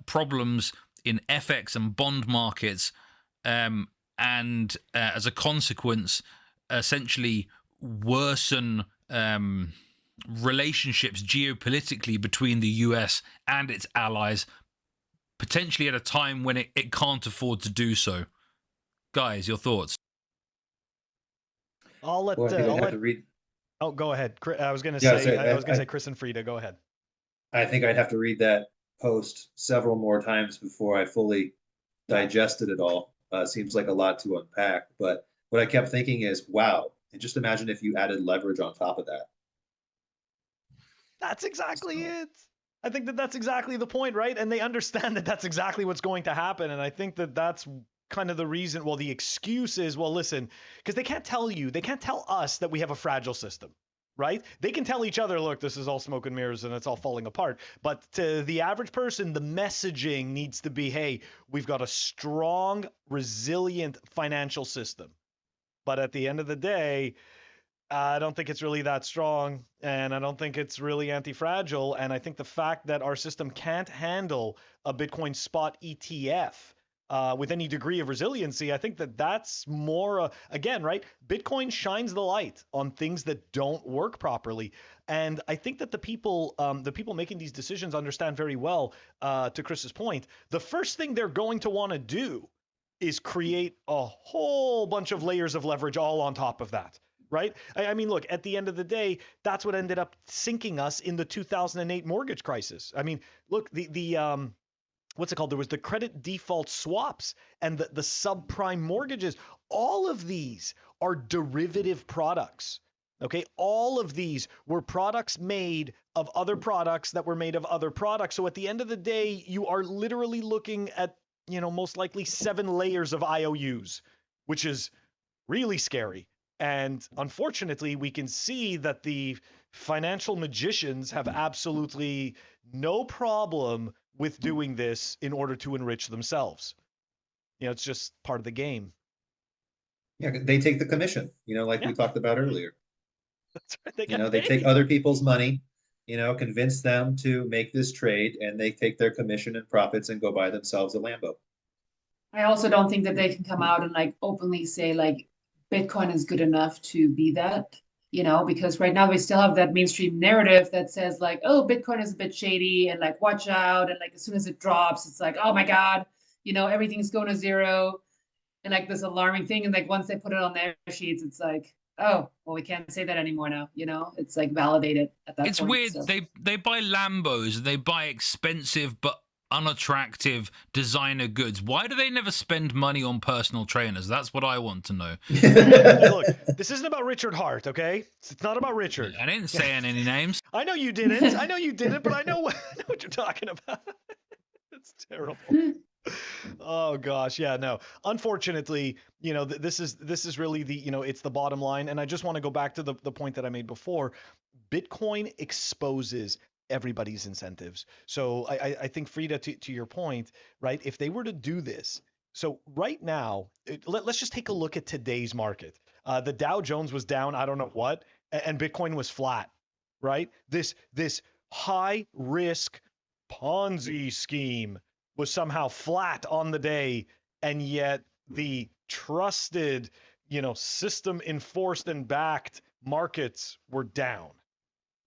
problems in FX and bond markets, and as a consequence, essentially worsen relationships geopolitically between the US and its allies, potentially at a time when it can't afford to do so. Guys, your thoughts? I'll let. To read. Oh, go ahead. I was going to Yeah, say. so I was going to say Chris and Frida. Go ahead. I think I'd have to read that post several more times before I fully digested it all. Seems like a lot to unpack, but what I kept thinking is, wow! And just imagine if you added leverage on top of that. That's exactly it. I think that's exactly the point, right? And they understand that that's exactly what's going to happen, and I think that's kind of the reason. Well, the excuse is, well, listen, because they can't tell us that we have a fragile system, right? They can tell each other, look, this is all smoke and mirrors and it's all falling apart. But to the average person, the messaging needs to be, hey, we've got a strong, resilient financial system. But at the end of the day, I don't think it's really that strong, and I don't think it's really anti-fragile. And I think the fact that our system can't handle a Bitcoin spot ETF with any degree of resiliency, I think that that's more, again, right? Bitcoin shines the light on things that don't work properly. And I think that the people making these decisions understand very well, to Chris's point, the first thing they're going to want to do is create a whole bunch of layers of leverage all on top of that. Right? I mean, look, at the end of the day, that's what ended up sinking us in the 2008 mortgage crisis. I mean, look, the what's it called? There was the credit default swaps and the subprime mortgages. All of these are derivative products. Okay, all of these were products made of other products that were made of other products. So at the end of the day, you are literally looking at, most likely 7 layers of IOUs, which is really scary. And unfortunately, we can see that the financial magicians have absolutely no problem with doing this in order to enrich themselves. It's just part of the game. Yeah, they take the commission, like Yeah. we talked about earlier. That's right. They take other people's money, convince them to make this trade, and they take their commission and profits and go buy themselves a Lambo. I also don't think that they can come out and like openly say like Bitcoin is good enough to be that, because right now we still have that mainstream narrative that says like, oh, Bitcoin is a bit shady and like watch out. And like as soon as it drops, it's like, oh my God, everything's going to zero. And like this alarming thing. And like once they put it on their sheets, it's like, oh, well, we can't say that anymore now. It's like validated at that point. It's weird. So. They buy Lambos, they buy expensive but unattractive designer goods. Why do they never spend money on personal trainers? That's what I want to know. Look, this isn't about Richard Hart, okay? It's not about Richard. I didn't say any names. I know you didn't, but I know what you're talking about. It's terrible. Oh gosh, yeah, no. Unfortunately, this is really the, it's the bottom line. And I just want to go back to the point that I made before. Bitcoin exposes everybody's incentives. So I think, Frida, to your point, right? If they were to do this, so right now, let's just take a look at today's market. The Dow Jones was down, I don't know what, and Bitcoin was flat, right? This high risk Ponzi scheme was somehow flat on the day, and yet the trusted, system enforced and backed markets were down.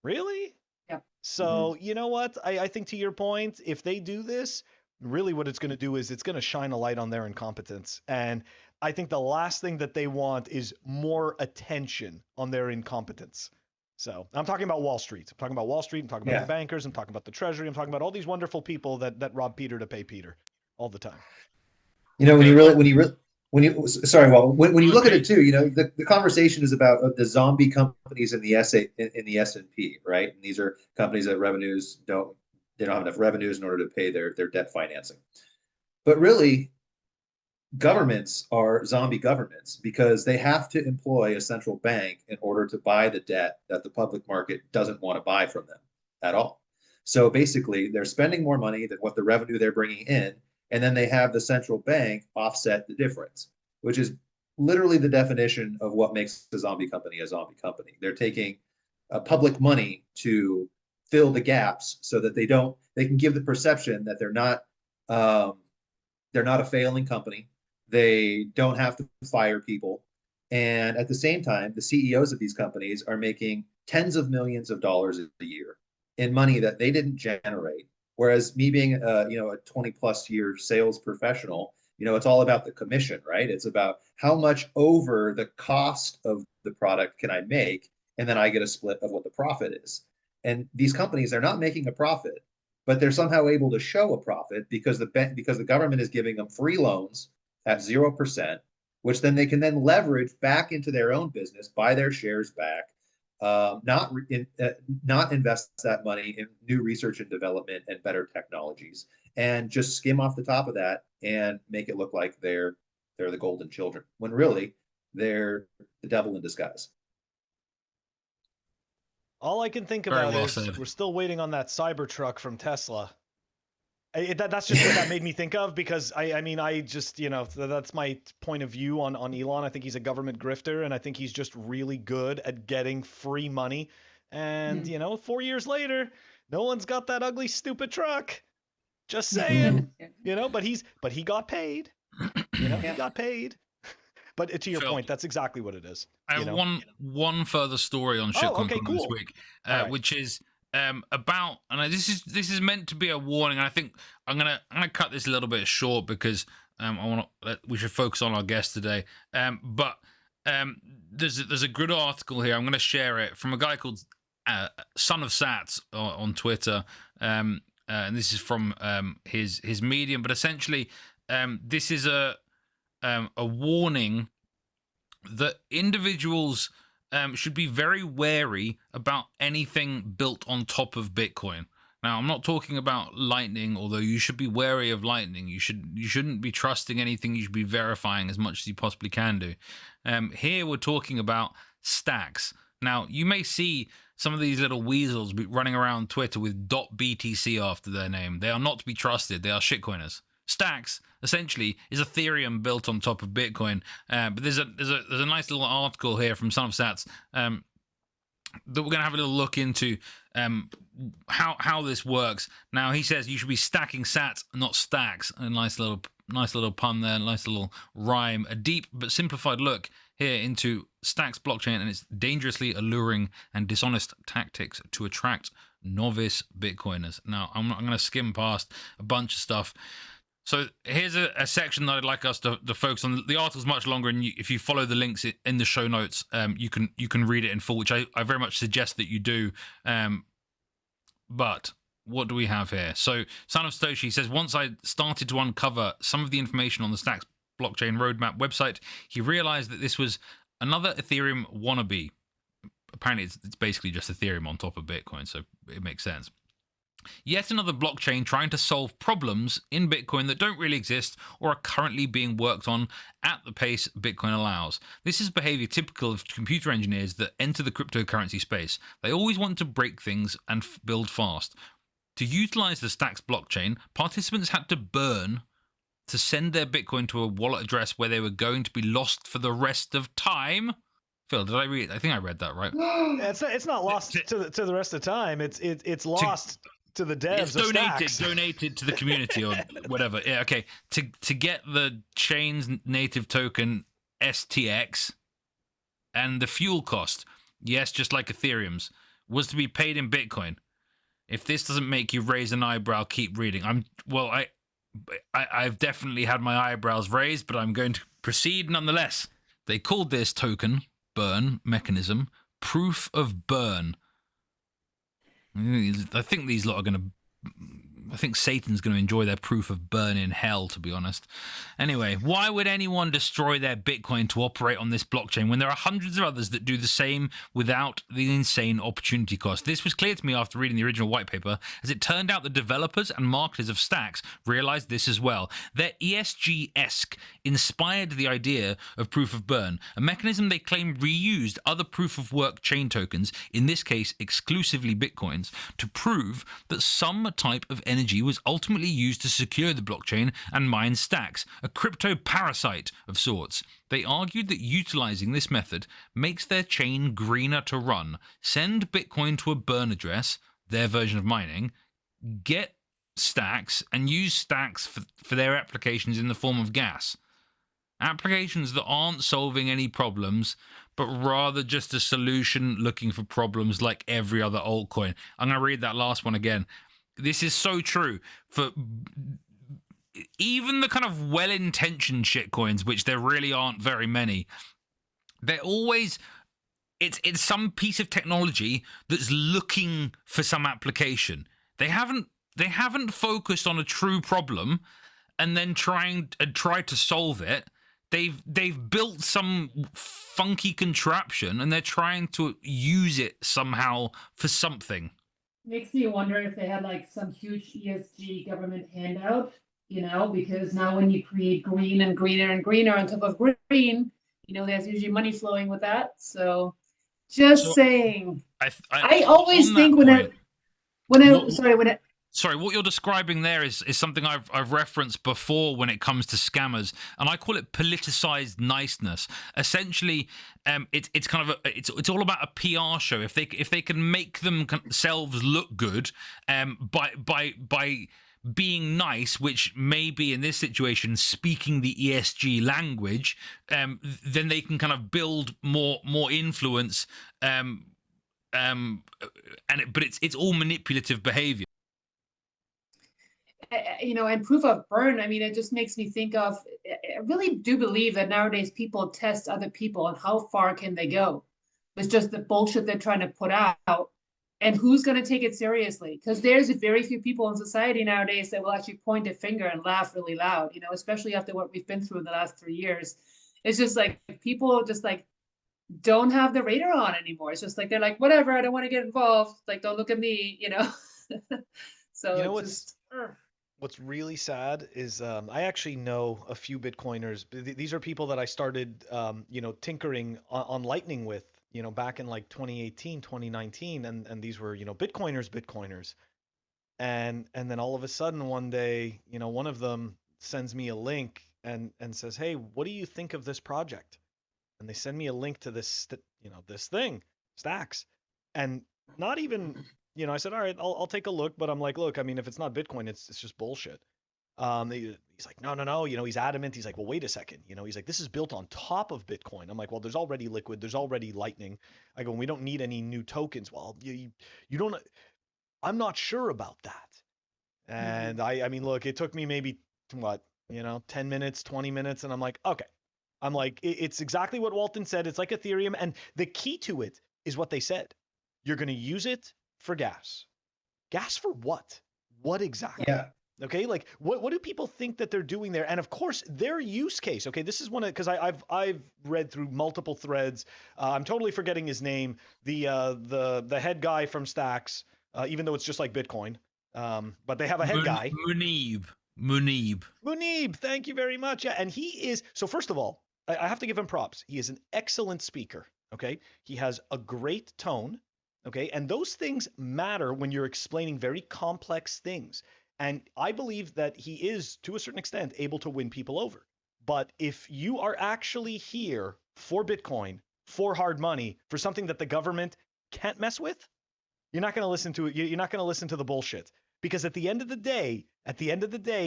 Really? Yeah. So, you know what? I think, to your point, if they do this, really what it's going to do is it's going to shine a light on their incompetence. And I think the last thing that they want is more attention on their incompetence. So I'm talking about Wall Street. I'm talking about Wall Street. I'm talking about the bankers. I'm talking about the Treasury. I'm talking about all these wonderful people that rob Peter to pay Peter all the time. When you look at it too, the conversation is about the zombie companies in the S&P, right? And these are companies that don't have enough revenues in order to pay their debt financing. But really, governments are zombie governments because they have to employ a central bank in order to buy the debt that the public market doesn't want to buy from them at all. So basically, they're spending more money than what the revenue they're bringing in, and then they have the central bank offset the difference, which is literally the definition of what makes a zombie company a zombie company. They're taking public money to fill the gaps so that they can give the perception that they're not a failing company. They don't have to fire people. And at the same time, the CEOs of these companies are making tens of millions of dollars a year in money that they didn't generate. Whereas me being a 20 plus year sales professional, it's all about the commission, right? It's about how much over the cost of the product can I make, and then I get a split of what the profit is. And these companies, they're not making a profit, but they're somehow able to show a profit because the government is giving them free loans at 0%, which then they can then leverage back into their own business, buy their shares back, not invest that money in new research and development and better technologies, and just skim off the top of that and make it look like they're the golden children, when really they're the devil in disguise. All I can think about is we're still waiting on that Cybertruck from Tesla. That's just what that made me think of, because I mean, I just, that's my point of view on Elon. I think he's a government grifter, and I think he's just really good at getting free money. And, 4 years later, no one's got that ugly, stupid truck. Just saying, but he got paid. He got paid. But to your Phil, point, that's exactly what it is. I have one further story on Shitcoin Corner this week, which is about, and this is meant to be a warning. I think I'm gonna cut this a little bit short because we should focus on our guest today. But there's a good article here. I'm gonna share it from a guy called Son of Sats on Twitter, and this is from his Medium. But essentially, this is a warning that individuals should be very wary about anything built on top of Bitcoin. Now, I'm not talking about Lightning, although you should be wary of Lightning. You shouldn't be trusting anything. You should be verifying as much as you possibly can do. Here we're talking about stacks. Now, you may see some of these little weasels running around Twitter with .btc after their name. They are not to be trusted. They are shitcoiners. Stacks essentially is Ethereum built on top of Bitcoin. But there's a nice little article here from Son of Sats that we're going to have a little look into how this works. Now, he says you should be stacking sats, not stacks. A nice little pun there, nice little rhyme. A deep but simplified look here into Stacks blockchain and its dangerously alluring and dishonest tactics to attract novice Bitcoiners. Now, I'm going to skim past a bunch of stuff. So here's a section that I'd like us to focus on. The article's much longer, and if you follow the links in the show notes, you can read it in full, which I very much suggest that you do. But what do we have here? So Son of Stoshi says, once I started to uncover some of the information on the Stacks blockchain roadmap website, he realized that this was another Ethereum wannabe. Apparently, it's basically just Ethereum on top of Bitcoin, so it makes sense. Yet another blockchain trying to solve problems in Bitcoin that don't really exist or are currently being worked on at the pace Bitcoin allows. This is behavior typical of computer engineers that enter the cryptocurrency space. They always want to break things and build fast. To utilize the Stacks blockchain, participants had to burn to send their Bitcoin to a wallet address where they were going to be lost for the rest of time. Phil, did I read? I think I read that right. It's not lost to the rest of the time. It's lost to the devs. It's donated to the community or whatever. Yeah, okay. To get the chain's native token STX and the fuel cost, yes, just like Ethereum's, was to be paid in Bitcoin. If this doesn't make you raise an eyebrow, keep reading. I've definitely had my eyebrows raised, but I'm going to proceed nonetheless. They called this token burn mechanism proof of burn. I think these lot are going to... I think Satan's going to enjoy their proof of burn in hell, to be honest. Anyway, why would anyone destroy their Bitcoin to operate on this blockchain when there are hundreds of others that do the same without the insane opportunity cost? This was clear to me after reading the original white paper, as it turned out the developers and marketers of Stacks realized this as well. Their ESG-esque inspired the idea of proof of burn, a mechanism they claim reused other proof-of-work chain tokens, in this case exclusively Bitcoins, to prove that some type of energy was ultimately used to secure the blockchain and mine Stacks, a crypto parasite of sorts. They argued that utilizing this method makes their chain greener to run, send Bitcoin to a burn address, their version of mining, get Stacks, and use Stacks for their applications in the form of gas. Applications that aren't solving any problems, but rather just a solution looking for problems like every other altcoin. I'm going to read that last one again. This is so true for even the kind of well-intentioned shitcoins, which there really aren't very many. They're always, it's some piece of technology that's looking for some application. They haven't focused on a true problem and then tried to solve it. They've built some funky contraption and they're trying to use it somehow for something. Makes me wonder if they had like some huge ESG government handout, because now when you create green and greener and greener on top of green, there's usually money flowing with that. So saying. I always think when Sorry, what you're describing there is something I've referenced before when it comes to scammers, and I call it politicized niceness. Essentially, it's kind of it's all about a PR show. If they can make themselves look good, by being nice, which may be in this situation speaking the ESG language, then they can kind of build more influence. But it's all manipulative behavior. You know, and proof of burn, I mean, it just makes me think of, I really do believe that nowadays people test other people and how far can they go. It's just the bullshit they're trying to put out, and who's going to take it seriously, because there's very few people in society nowadays that will actually point a finger and laugh really loud, you know, especially after what we've been through in the last 3 years. It's just like people just like don't have the radar on anymore. It's just like they're like, whatever, I don't want to get involved, like don't look at me, you know. So You know it's what's really sad is I actually know a few Bitcoiners. These are people that I started, tinkering on Lightning with, back in like 2018, 2019, and these were, Bitcoiners, and then all of a sudden one day, one of them sends me a link and says, "Hey, what do you think of this project?" And they send me a link to this, this thing, Stacks, and not even. I said, all right, I'll take a look, but I'm like, look, I mean, if it's not Bitcoin, it's just bullshit. He's like, no, he's adamant. He's like, well, wait a second. He's like, this is built on top of Bitcoin. I'm like, well, there's already Liquid, there's already Lightning. I go, we don't need any new tokens. Well, you don't, I'm not sure about that. And I mean, look, it took me maybe what, 10 minutes, 20 minutes. And I'm like, okay. I'm like, it's exactly what Walton said. It's like Ethereum. And the key to it is what they said. You're going to use it for gas. Gas for what? What exactly? Yeah. Okay, like what do people think that they're doing there? And of course, their use case. Okay, this is one of, because I've read through multiple threads. I'm totally forgetting his name. The head guy from Stacks, even though it's just like Bitcoin. But they have a head guy. Munib, thank you very much. Yeah, and he is, so first of all, I have to give him props. He is an excellent speaker. Okay, he has a great tone. Okay, and those things matter when you're explaining very complex things. And I believe that he is, to a certain extent, able to win people over. But if you are actually here for Bitcoin, for hard money, for something that the government can't mess with, you're not going to listen to it. You're not going to listen to the bullshit. Because at the end of the day,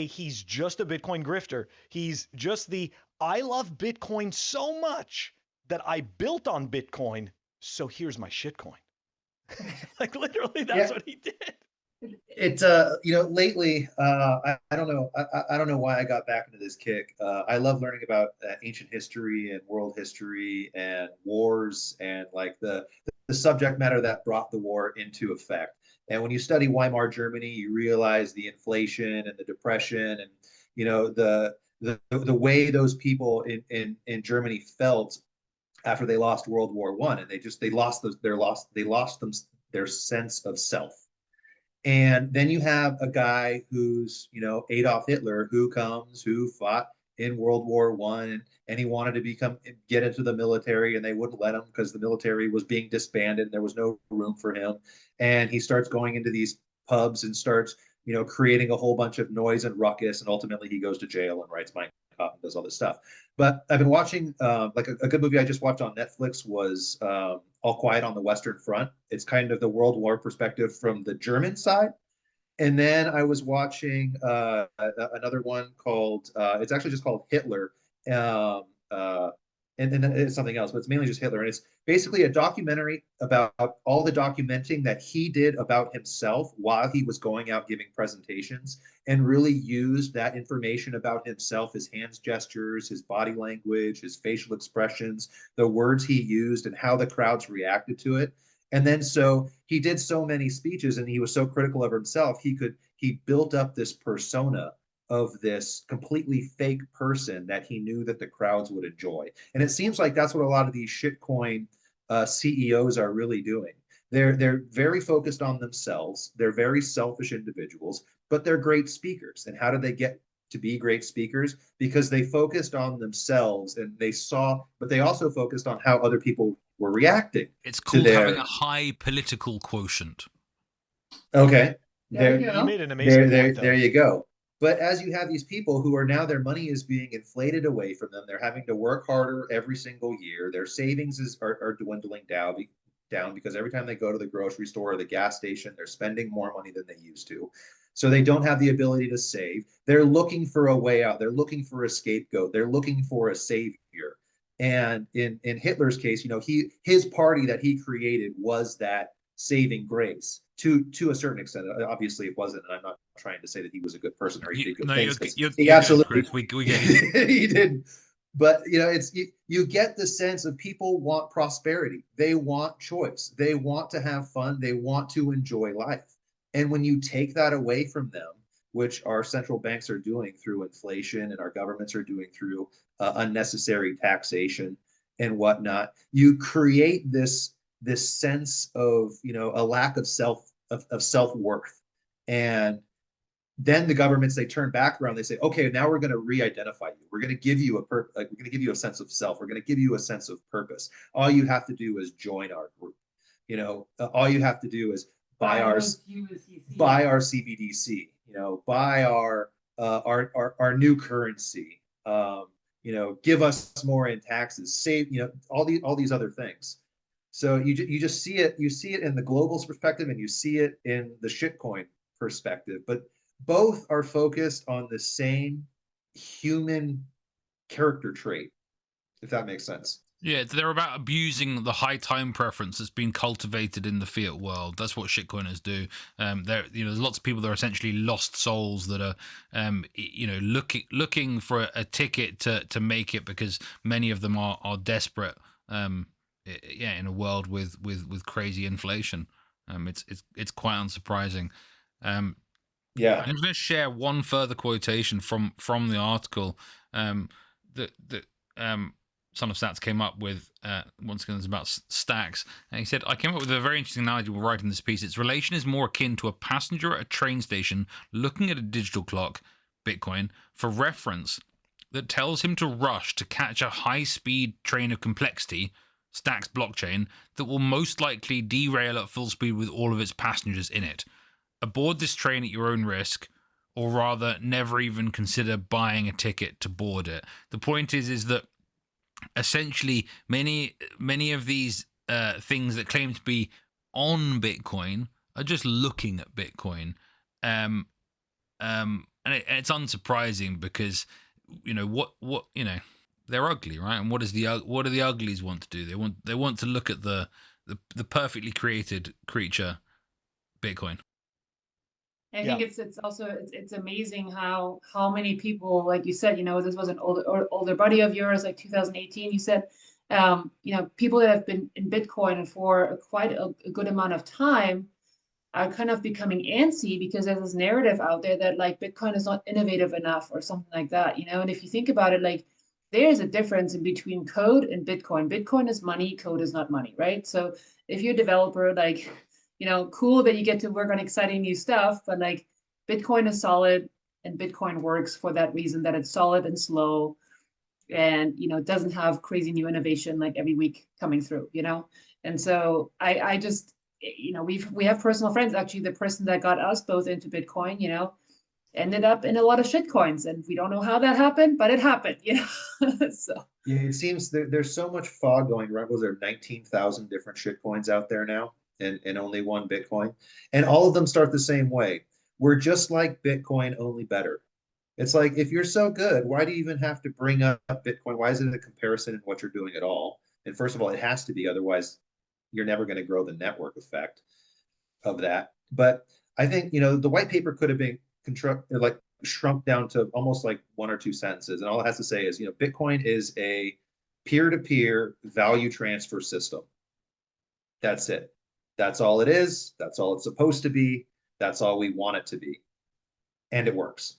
he's just a Bitcoin grifter. He's just I love Bitcoin so much that I built on Bitcoin. So here's my shitcoin. Like literally, that's what he did. It's lately I don't know I don't know why I got back into this kick. I love learning about ancient history and world history and wars and like the subject matter that brought the war into effect. And when you study Weimar Germany, you realize the inflation and the depression and the way those people in Germany felt after they lost World War I, and they lost their sense of self. And then you have a guy who's, Adolf Hitler, who fought in World War I, and he wanted to get into the military, and they wouldn't let him because the military was being disbanded and there was no room for him. And he starts going into these pubs and starts, creating a whole bunch of noise and ruckus, and ultimately he goes to jail and writes Mein Kampf and does all this stuff. But I've been watching, like a good movie I just watched on Netflix was All Quiet on the Western Front. It's kind of the World War perspective from the German side. And then I was watching another one called, it's actually just called Hitler. And then it's something else, but it's mainly just Hitler. And it's basically a documentary about all the documenting that he did about himself while he was going out giving presentations, and really used that information about himself, his hands gestures, his body language, his facial expressions, the words he used, and how the crowds reacted to it. And then so he did so many speeches and he was so critical of himself, he built up this persona of this completely fake person that he knew that the crowds would enjoy. And it seems like that's what a lot of these shitcoin CEOs are really doing. They're very focused on themselves. They're very selfish individuals, but they're great speakers. And how did they get to be great speakers? Because they focused on themselves and but they also focused on how other people were reacting. It's called having a high political quotient. Okay. There you There, You go. made an amazing point, there though. you go. But as you have these people who are now their money is being inflated away from them, they're having to work harder every single year. Their savings are dwindling down because every time they go to the grocery store or the gas station, they're spending more money than they used to. So they don't have the ability to save. They're looking for a way out. They're looking for a scapegoat. They're looking for a savior. And in Hitler's case, his party that he created was that saving grace to a certain extent. Obviously, it wasn't, and I'm not trying to say that he was a good person or he did good No, things, because you're he good, absolutely Chris. We get you. he did. But it's you get the sense of people want prosperity. They want choice. They want to have fun. They want to enjoy life. And when you take that away from them, which our central banks are doing through inflation and our governments are doing through unnecessary taxation and whatnot, you create this sense of a lack of self-worth. And then the governments, they turn back around, they say, okay, now we're going to re-identify you, we're going to give you we're going to give you a sense of self, we're going to give you a sense of purpose. All you have to do is join our group. All you have to do is buy our CBDC, buy our new currency, give us more in taxes, save, all these other things. So you just see it. You see it in the global perspective, and you see it in the shitcoin perspective. But both are focused on the same human character trait, if that makes sense. Yeah, they're about abusing the high time preference that's been cultivated in the fiat world. That's what shitcoiners do. There's lots of people that are essentially lost souls that are, looking for a ticket to make it, because many of them are desperate. In a world with crazy inflation, it's quite unsurprising. Yeah. I'm going to share one further quotation from the article that Son of Stats came up with. Once again, it's about stacks. And he said, I came up with a very interesting analogy while writing this piece. Its relation is more akin to a passenger at a train station looking at a digital clock, Bitcoin, for reference that tells him to rush to catch a high-speed train of complexity, Stacks blockchain, that will most likely derail at full speed with all of its passengers in it. Aboard this train at your own risk, or rather, never even consider buying a ticket to board it. The point is that essentially many of these things that claim to be on Bitcoin are just looking at Bitcoin, and it's unsurprising because they're ugly, right? And what do the uglies want to do? They want to look at the perfectly created creature, Bitcoin. I think it's also it's amazing how many people, like you said, this was an older buddy of yours, like 2018. You said, people that have been in Bitcoin for quite a good amount of time are kind of becoming antsy because there's this narrative out there that like Bitcoin is not innovative enough or something like that, And if you think about it, like there's a difference in between code and Bitcoin. Bitcoin is money, code is not money, right? So if you're a developer, like cool that you get to work on exciting new stuff, but like Bitcoin is solid and Bitcoin works for that reason, that it's solid and slow and, it doesn't have crazy new innovation like every week coming through, And so I just, we have personal friends, actually the person that got us both into Bitcoin, ended up in a lot of shit coins, and we don't know how that happened, but it happened, So Yeah, it seems there's so much fog going around. Was there 19,000 different shit coins out there now? And only one Bitcoin, and all of them start the same way. We're just like Bitcoin, only better. It's like, if you're so good, why do you even have to bring up Bitcoin? Why is it a comparison in what you're doing at all? And first of all, it has to be, otherwise you're never going to grow the network effect of that. But I think the white paper could have been shrunk down to almost like one or two sentences, and all it has to say is Bitcoin is a peer-to-peer value transfer system. That's it. That's all it is. That's all it's supposed to be. That's all we want it to be. And it works.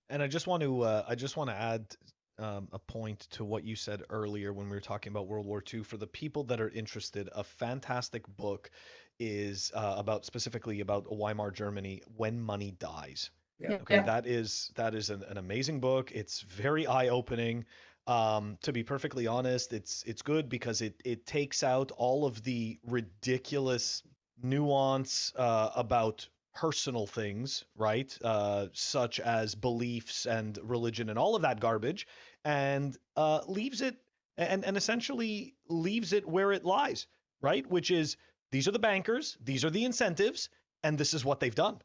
And I just want to add a point to what you said earlier when we were talking about World War II. For the people that are interested, a fantastic book is specifically about Weimar Germany, When Money Dies. Yeah. Okay, that is an amazing book. It's very eye-opening. To be perfectly honest, it's good because it takes out all of the ridiculous nuance about personal things, right? Such as beliefs and religion and all of that garbage, and leaves it and essentially leaves it where it lies, right? Which is these are the bankers, these are the incentives, and this is what they've done.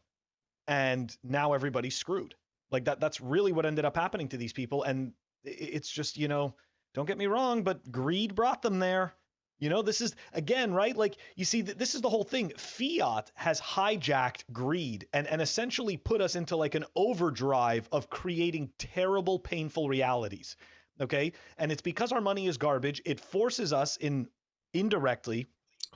And now everybody's screwed. Like that's really what ended up happening to these people. And it's just, don't get me wrong, but greed brought them there. This is again, right? Like you see, this is the whole thing. Fiat has hijacked greed and essentially put us into like an overdrive of creating terrible, painful realities. Okay. And it's because our money is garbage. It forces us indirectly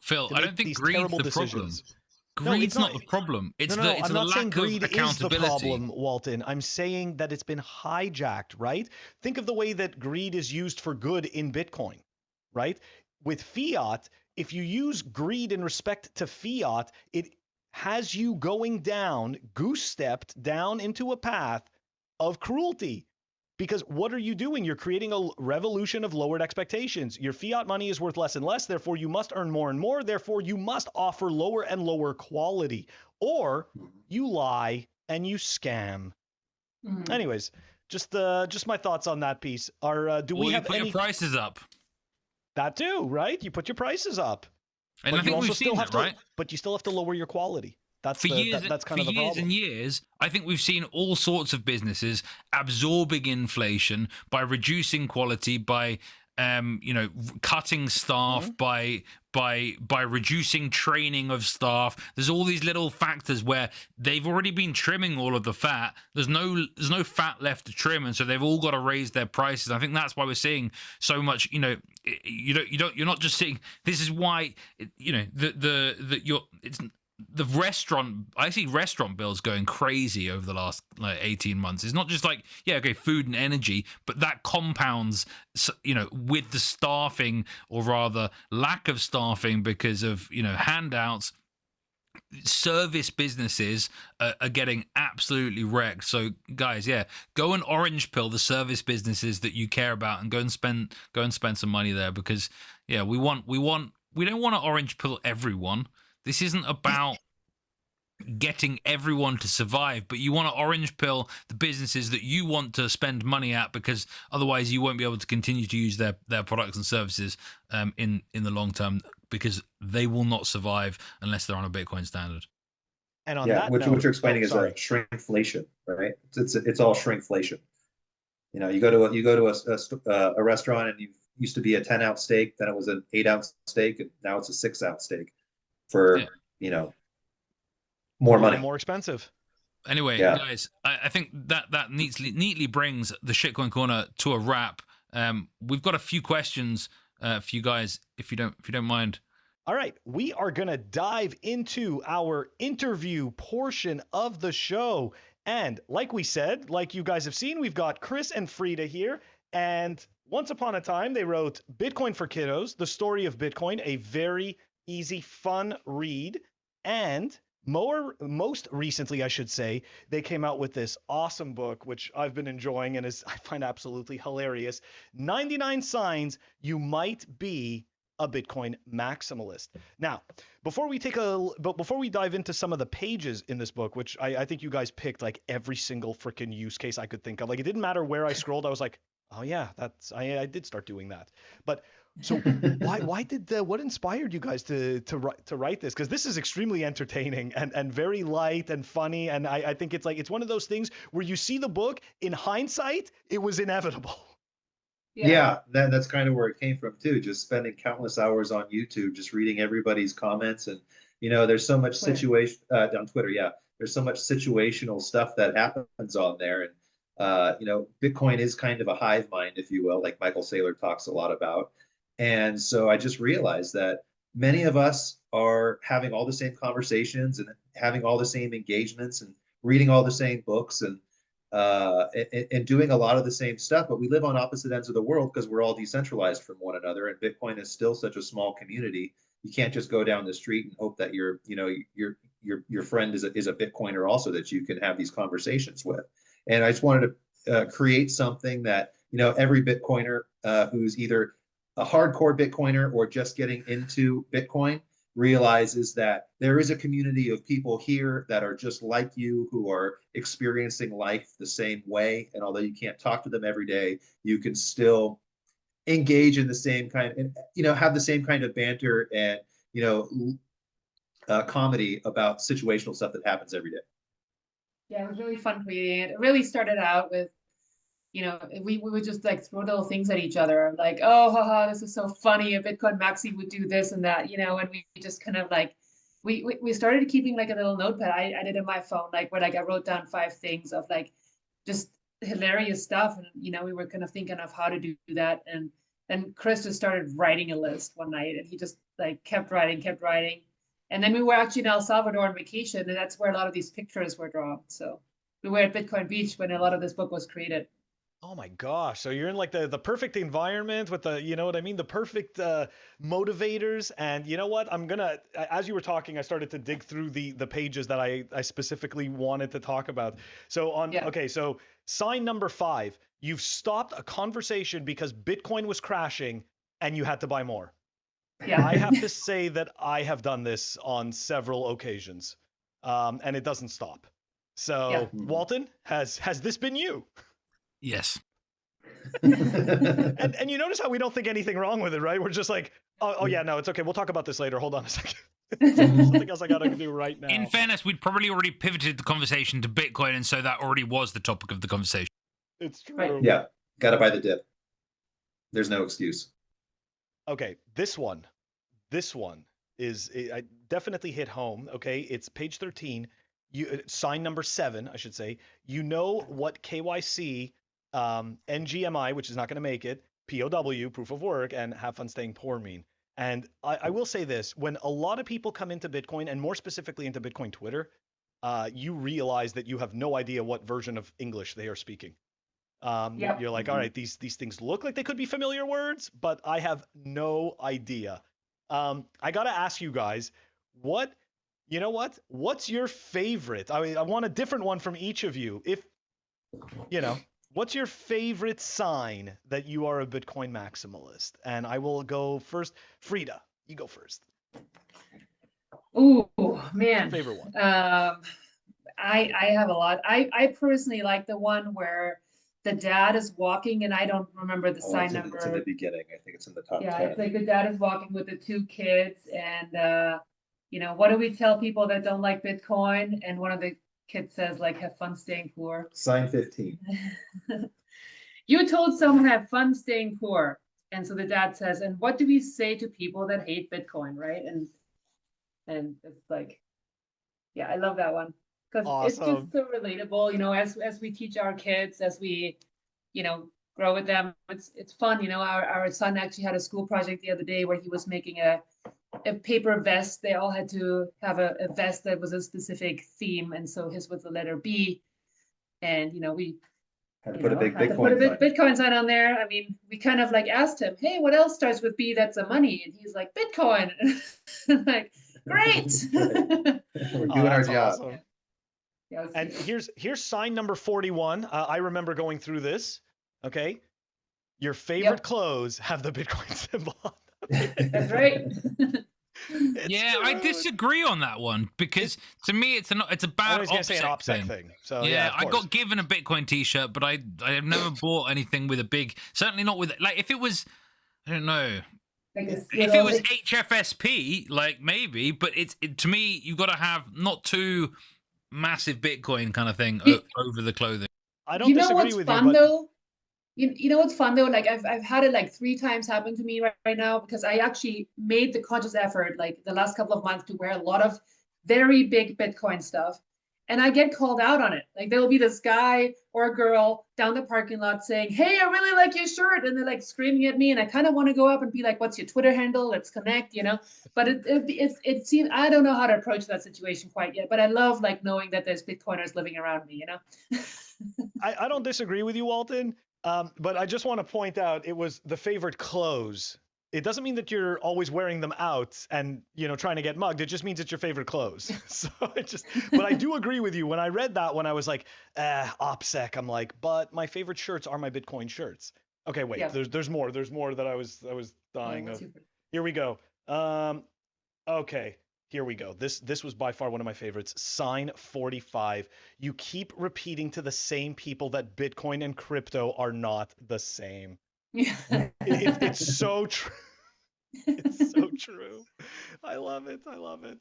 Phil, to I make don't think these greed's terrible the decisions. problem. Greed's No, not the problem. It's no, the I'm not saying lack of greed is the accountability. problem, Walton. I'm saying that it's been hijacked, right? Think of the way that greed is used for good in Bitcoin, right? With fiat, if you use greed in respect to fiat, it has you going down, goose-stepped down into a path of cruelty. Because what are you doing? You're creating a revolution of lowered expectations. Your fiat money is worth less and less. Therefore, you must earn more and more. Therefore, you must offer lower and lower quality. Or you lie and you scam. Anyways, just my thoughts on that piece. Do we have put any your prices up? That too, right? You put your prices up, And but I think you also we've still seen have that, right? But you still have to lower your quality. That's For years, that's kind for of the years problem. and years, I think we've seen all sorts of businesses absorbing inflation by reducing quality, by cutting staff, by reducing training of staff. There's all these little factors where they've already been trimming all of the fat. There's no fat left to trim, and so they've all got to raise their prices. I think that's why we're seeing so much. You're not just seeing. This is why the restaurant. I see restaurant bills going crazy over the last 18 months. It's not just like, food and energy, but that compounds, with the staffing, or rather lack of staffing because of, handouts. Service businesses are getting absolutely wrecked. So guys, go and orange pill the service businesses that you care about and go and spend some money there, because we don't want to orange pill everyone. This isn't about getting everyone to survive, but you want to orange pill the businesses that you want to spend money at, because otherwise you won't be able to continue to use their products and services in the long term, because they will not survive unless they're on a Bitcoin standard. And on that note, what you're explaining is a shrinkflation, right? It's all shrinkflation. You go to a restaurant and you used to be a 10-ounce steak, then it was an 8-ounce steak, and now it's a 6-ounce steak for more money, more expensive. Anyway, guys, I think that neatly brings the Shitcoin Corner to a wrap. We've got a few questions for you guys, if you don't mind. All right, we are gonna dive into our interview portion of the show, and like we said, like you guys have seen, we've got Chris and Frida here, and once upon a time they wrote Bitcoin for Kiddos: The Story of Bitcoin, a very easy, fun read, and most recently, I should say, they came out with this awesome book, which I've been enjoying and I find absolutely hilarious. 99 Signs You Might Be a Bitcoin Maximalist. Now, before we dive into some of the pages in this book, which I think you guys picked like every single freaking use case I could think of. Like, it didn't matter where I scrolled. I was like, oh yeah, I did start doing that. But so what inspired you guys to write this? Because this is extremely entertaining and very light and funny. And I think it's one of those things where you see the book, in hindsight, it was inevitable. Yeah, that's kind of where it came from too. Just spending countless hours on YouTube, just reading everybody's comments. And, there's so much situation on Twitter. Yeah, there's so much situational stuff that happens on there. And, Bitcoin is kind of a hive mind, if you will, like Michael Saylor talks a lot about. And so I just realized that many of us are having all the same conversations and having all the same engagements and reading all the same books and doing a lot of the same stuff, but we live on opposite ends of the world because we're all decentralized from one another. And Bitcoin is still such a small community. You can't just go down the street and hope that your friend is a Bitcoiner also that you can have these conversations with. And I just wanted to create something that, every Bitcoiner who's either a hardcore Bitcoiner or just getting into Bitcoin realizes that there is a community of people here that are just like you, who are experiencing life the same way. And although you can't talk to them every day, you can still engage in the same kind, and have the same kind of banter and comedy about situational stuff that happens every day. Yeah, it was really fun creating it. It really started out with, we would just like throw little things at each other, like, oh, haha, this is so funny. A Bitcoin maxi would do this and that, and we just kind of like, we started keeping like a little notepad. I did in my phone, like where like I wrote down 5 things of like just hilarious stuff, and we were kind of thinking of how to do that, and then Chris just started writing a list one night, and he just like kept writing. And then we were actually in El Salvador on vacation, and that's where a lot of these pictures were drawn. So we were at Bitcoin Beach when a lot of this book was created. Oh my gosh. So you're in like the perfect environment with the, you know what I mean? The perfect motivators. And you know what? As you were talking, I started to dig through the pages that I specifically wanted to talk about. So okay, so sign number 5, you've stopped a conversation because Bitcoin was crashing and you had to buy more. Yeah. I have to say that I have done this on several occasions, and it doesn't stop. So Walton, has this been you? Yes. And you notice how we don't think anything wrong with it, right? We're just like, oh yeah, no, it's okay. We'll talk about this later. Hold on a second. Something else I got to do right now. In fairness, we'd probably already pivoted the conversation to Bitcoin, and so that already was the topic of the conversation. It's true. Right. Yeah, gotta buy the dip. There's no excuse. Okay, this one is I definitely hit home. Okay, it's page 13. Sign number 7, I should say. You know what KYC, NGMI, which is not going to make it, POW, proof of work, and have fun staying poor mean. And I will say this: when a lot of people come into Bitcoin, and more specifically into Bitcoin Twitter, you realize that you have no idea what version of English they are speaking. You're like, all right, these things look like they could be familiar words, but I have no idea. I got to ask you guys, what's your favorite? I want a different one from each of you. What's your favorite sign that you are a Bitcoin maximalist? And I will go first. Frida, you go first. Ooh, man. Favorite one. I have a lot. I personally like the one where the dad is walking, and I don't remember the sign number. It's in the beginning. I think it's in the top 10. It's like the dad is walking with the 2 kids, and what do we tell people that don't like Bitcoin? And one of the kids says, like, have fun staying poor. Sign 15. You told someone have fun staying poor. And so the dad says, and what do we say to people that hate Bitcoin, right? And it's like, yeah, I love that one. Because It's just so relatable, as we teach our kids, as we, grow with them. It's fun, our son actually had a school project the other day where he was making a paper vest. They all had to have a vest that was a specific theme, and so his was the letter B. And we had to put a big Bitcoin sign on there. I mean, we kind of like asked him, hey, what else starts with B that's a money? And he's like, Bitcoin. Like, great. We're doing our job. Awesome. And here's sign number 41. I remember going through this. Okay, your favorite clothes have the Bitcoin symbol on them. That's right. Yeah, I disagree on that one, because to me it's a bad OPSEC thing. So yeah, I got given a Bitcoin T-shirt, but I have never bought anything with a big. Certainly not with, like, if it was, I don't know. If it was HFSP, like, maybe, but to me, you've got to have not too massive Bitcoin kind of thing over the clothing. I don't disagree with you, though? You know what's fun though? Like I've had it like 3 times happen to me right now, because I actually made the conscious effort like the last couple of months to wear a lot of very big Bitcoin stuff. And I get called out on it. Like there will be this guy or a girl down the parking lot saying, hey, I really like your shirt. And they're like screaming at me. And I kind of want to go up and be like, what's your Twitter handle? Let's connect, But it seems, I don't know how to approach that situation quite yet. But I love like knowing that there's Bitcoiners living around me, I don't disagree with you, Walton. But I just want to point out, it was the favorite clothes. It doesn't mean that you're always wearing them out and, trying to get mugged. It just means it's your favorite clothes. But I do agree with you. When I read that one, I was like, OPSEC. I'm like, but my favorite shirts are my Bitcoin shirts. Okay, wait, there's more. There's more that I was dying of. Super. Here we go. Okay, here we go. This was by far one of my favorites. Sign 45. You keep repeating to the same people that Bitcoin and crypto are not the same. Yeah. It's so true. It's so true. I love it. I love it.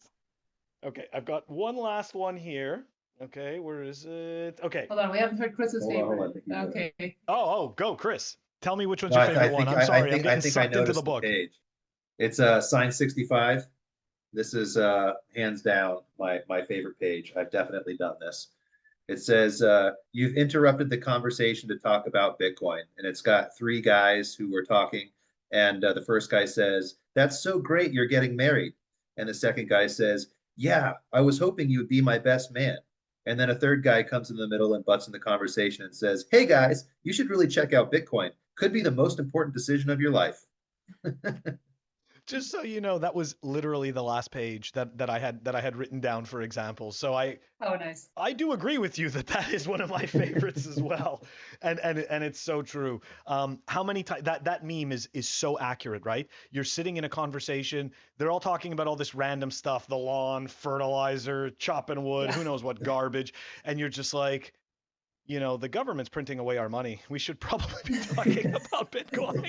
Okay, I've got one last one here. Okay, where is it? Okay. Hold on, we haven't heard Chris's Hold on, hold on. favorite. Okay. Oh, go, Chris. Tell me which one's No, your favorite one. I'm sorry, I'm getting sucked into the noticed book. page. It's sign 65. This is hands down my favorite page. I've definitely done this. It says, you've interrupted the conversation to talk about Bitcoin. And it's got three guys who were talking. And the first guy says, that's so great, you're getting married. And the second guy says, yeah, I was hoping you would be my best man. And then a third guy comes in the middle and butts in the conversation and says, hey guys, you should really check out Bitcoin. Could be the most important decision of your life. Just so you know, that was literally the last page that I had written down for examples. So Oh, nice. I do agree with you that is one of my favorites as well, and it's so true. How many times that meme is so accurate, right? You're sitting in a conversation, they're all talking about all this random stuff, the lawn, fertilizer, chopping wood, Yeah. who knows what garbage, and you're just like, you know, the government's printing away our money. We should probably be talking about Bitcoin.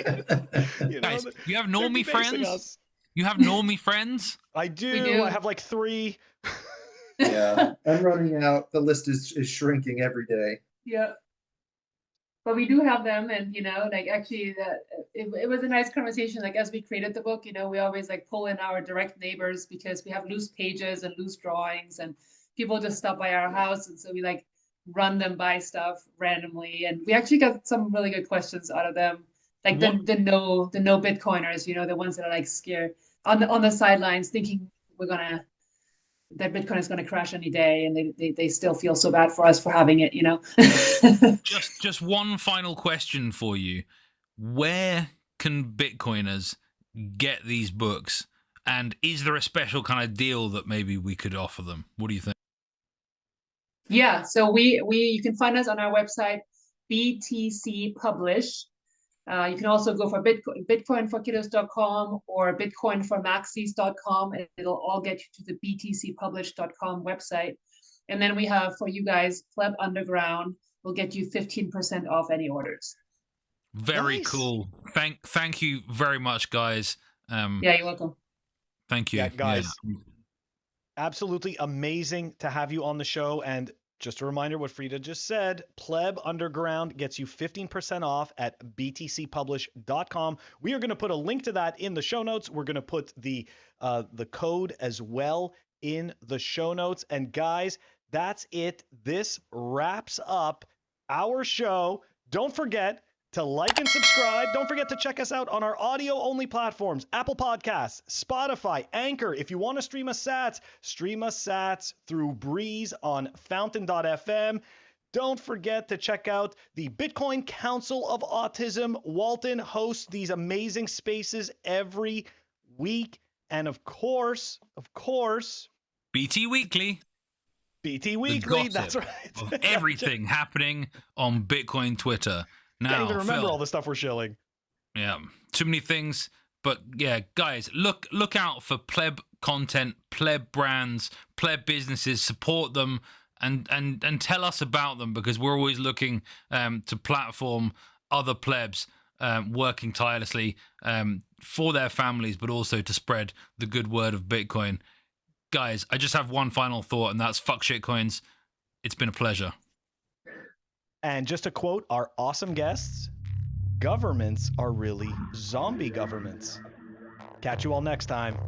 You know, Guys, you have they're normie debasing friends? us. You have normie friends? I do. We do. I have like 3. Yeah, I'm running out. The list is shrinking every day. Yeah. But we do have them, and like actually, it was a nice conversation. Like as we created the book, we always like pull in our direct neighbors because we have loose pages and loose drawings, and people just stop by our house, and so we like run them by stuff randomly, and we actually got some really good questions out of them. Like the no Bitcoiners, the ones that are like scared on the sidelines, thinking that Bitcoin is gonna crash any day, and they still feel so bad for us for having it, Just one final question for you. Where can Bitcoiners get these books? And is there a special kind of deal that maybe we could offer them? What do you think? Yeah, so you can find us on our website, BTC Publish. You can also go for bitcoinforkiddos.com or bitcoinformaxis.com, and it'll all get you to the btcpublish.com website. And then we have for you guys, PlebUnderground will get you 15% off any orders. Very Nice. cool. Thank you very much, guys. Yeah, you're welcome. Thank you. Yeah, guys. Absolutely amazing to have you on the show. And just a reminder what Frida just said, Pleb Underground gets you 15% off at btcpublish.com. We are going to put a link to that in the show notes. We're going to put the code as well in the show notes. And guys, that's it. This wraps up our show. Don't forget to like and subscribe. Don't forget to check us out on our audio-only platforms, Apple Podcasts, Spotify, Anchor. If you want to stream us sats through Breeze on fountain.fm. Don't forget to check out the Bitcoin Council of Autism. Walton hosts these amazing spaces every week. And of course, BT Weekly. BT Weekly, that's right. Of everything happening on Bitcoin Twitter. Now, Can't even remember Phil, all the stuff we're shilling. Yeah, too many things. But yeah, guys, look out for pleb content, pleb brands, pleb businesses. Support them and tell us about them, because we're always looking to platform other plebs working tirelessly for their families, but also to spread the good word of Bitcoin. Guys, I just have one final thought, and that's fuck shitcoins. It's been a pleasure. And just to quote our awesome guests, governments are really zombie governments. Catch you all next time.